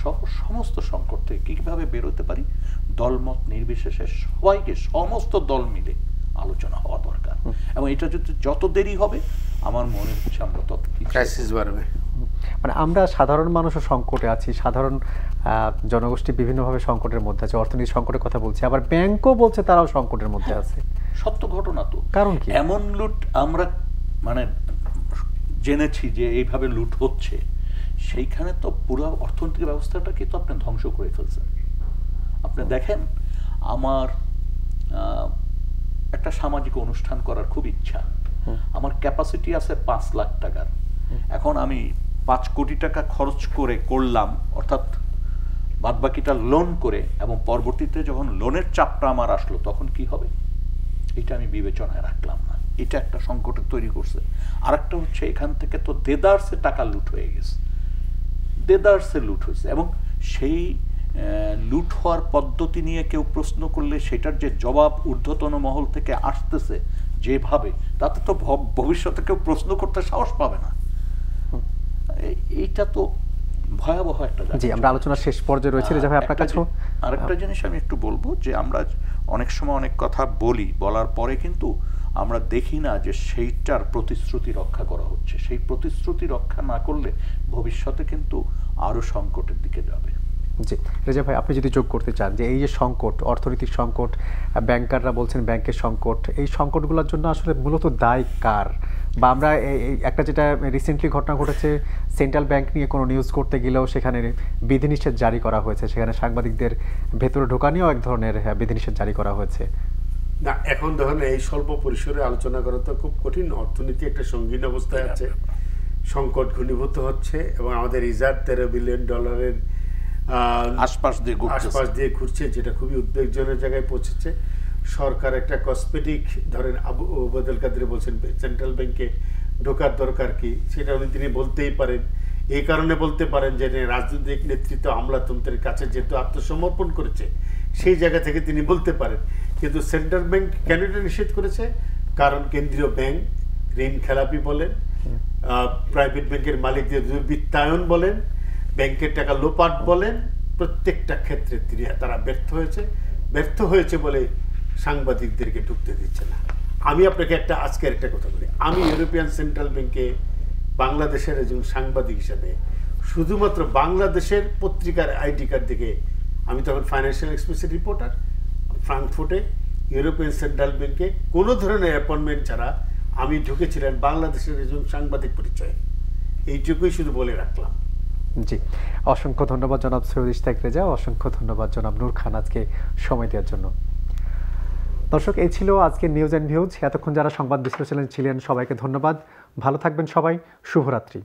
সহ সমস্ত সংকট থেকে কিভাবে বের হতে পারি, দলমত নির্বিশেষে সবাইকে, সমস্ত দল মিলে আলোচনা হওয়া দরকার। এবং এটা যদি যত দেরি হবে আমার মনে হচ্ছে আমরা তত ক্রাইসিস বাড়বে। মানে আমরা সাধারণ মানুষও সংকটে আছি, সাধারণ জনগোষ্ঠী বিভিন্নভাবে সংকটের মধ্যে আছে। অর্থনৈতিক সংকটের কথা বলছি, আবার ব্যাংকও বলছে তারাও সংকটের মধ্যে আছে। সত্য ঘটনা তো। কারণ কি? এমন লুট আমরা মানে জেনেছি যে এইভাবে লুট হচ্ছে, সেইখানে তো পুরো অর্থনৈতিক ব্যবস্থাটাকে তো আপনি ধ্বংস করে ফেলছেন। আপনি দেখেন, আমার একটা সামাজিক অনুষ্ঠান করার খুব ইচ্ছা, আমার ক্যাপাসিটি আছে 5 লাখ টাকার, এখন আমি 5 কোটি টাকা খরচ করে করলাম, অর্থাৎ বাদবাকিটা লোন করে, এবং পরবর্তীতে যখন লোনের চাপটা আমার আসলো তখন কি হবে এটা আমি বিবেচনায় রাখলাম না। এটা একটা সংকট তৈরি করছে। আরেকটা হচ্ছে, এখান থেকে তো দেদারসে টাকা লুট হয়ে গেছে, দেদারসে লুট হয়েছে, এবং সেই লুট হওয়ার পদ্ধতি নিয়ে কেউ প্রশ্ন করলে সেটার যে জবাব ঊর্ধ্বতন মহল থেকে আসতেছে যেভাবে, তাতে তো ভবিষ্যতে কেউ প্রশ্ন করতে সাহস পাবে না। এইটা তো ভয়াবহ একটা জায়গা। জি, আমরা আলোচনা শেষ পর্যায়ে রয়েছে। রেজা ভাই, আপনার কাছে আরেকটা জিনিস আমি একটু বলবো যে আমরা অনেক সময় অনেক কথা বলি, বলার পরে কিন্তু আমরা দেখি না যে সেইটার প্রতিশ্রুতি রক্ষা করা হচ্ছে। সেই প্রতিশ্রুতি রক্ষা না করলে ভবিষ্যতে কিন্তু আরো সংকটের দিকে যাবে। জি, রেজা ভাই, আপনি যদি যোগ করতে চান যে এই যে সংকট, অর্থনৈতিক সংকট, ব্যাংকাররা বলছেন ব্যাংকের সংকট, এই সংকটগুলোর জন্য আসলে মূলত দায় কার? বা আমরা একটা যেটা রিসেন্টলি ঘটনা ঘটেছে, সেন্ট্রাল ব্যাংক নিয়ে কোনো নিউজ করতে গেলেও সেখানে বিধিনিষেধ জারি করা হয়েছে, সেখানে সাংবাদিকদের ভেতরে ঢোকা নিয়েও এক ধরনের বিধিনিষেধ জারি করা হয়েছে। না, এখন দেখুন এই স্বল্প পরিসরে আলোচনা করা তো খুব কঠিন। অর্থনীতি একটা সঙ্গীন অবস্থায় আছে, সংকট ঘনীভূত হচ্ছে, এবং আমাদের রিজার্ভ $13 বিলিয়ন আশপাশ দিয়ে ঘুরছে, যেটা খুবই উদ্বেগজনক জায়গায় পৌঁছেছে। সরকার একটা কসমেটিক ধরেন আবু ওবায়দুল কাদের বলছেন সেন্ট্রাল ব্যাংকে ঢোকার দরকার কি, সেটা তিনি বলতেই পারেন। এই কারণে বলতে পারেন যে রাজনৈতিক নেতৃত্ব আমলাতন্ত্রের কাছে যেহেতু আত্মসমর্পণ করেছে, সেই জায়গা থেকে তিনি বলতে পারেন। কিন্তু সেন্ট্রাল ব্যাংক কেন এটা নিষেধ করেছে? কারণ কেন্দ্রীয় ব্যাংক ঋণ খেলাপি বলেন, প্রাইভেট ব্যাংকের মালিকদের দুর্বৃত্তায়ন বলেন, ব্যাংকের টাকা লোপাট বলেন, প্রত্যেকটা ক্ষেত্রে তারা ব্যর্থ হয়েছে বলে সাংবাদিকদেরকে ঢুকতে দিচ্ছে না। আমি আপনাকে আজকের একটা কথা বলি, আমি ইউরোপিয়ান সেন্ট্রাল ব্যাংকে বাংলাদেশের একজন সাংবাদিক হিসেবে শুধুমাত্র বাংলাদেশের পত্রিকার আইডি কার্ড দেখে, আমি তখন ফাইন্যান্সিয়াল এক্সপ্রেসের রিপোর্টার, ফ্রাঙ্কফুর্টে ইউরোপিয়ান সেন্ট্রাল ব্যাংকে কোনো ধরনের অ্যাপয়েন্টমেন্ট ছাড়া আমি ঢুকেছিলেন বাংলাদেশের একজন সাংবাদিক পরিচয়ে। এইটুকুই শুধু বলে রাখলাম। জি, অসংখ্য ধন্যবাদ জনাব সৈয়দ ইশতিয়াক রেজা, অসংখ্য ধন্যবাদ জনাব নূর খান আজকে সময় দেওয়ার জন্য। দর্শক, এই ছিল আজকে নিউজ অ্যান্ড ভিউজ। এতক্ষণ যারা সংবাদ বিশ্লেষণে ছিলেন সবাইকে ধন্যবাদ। ভালো থাকবেন সবাই। শুভরাত্রি।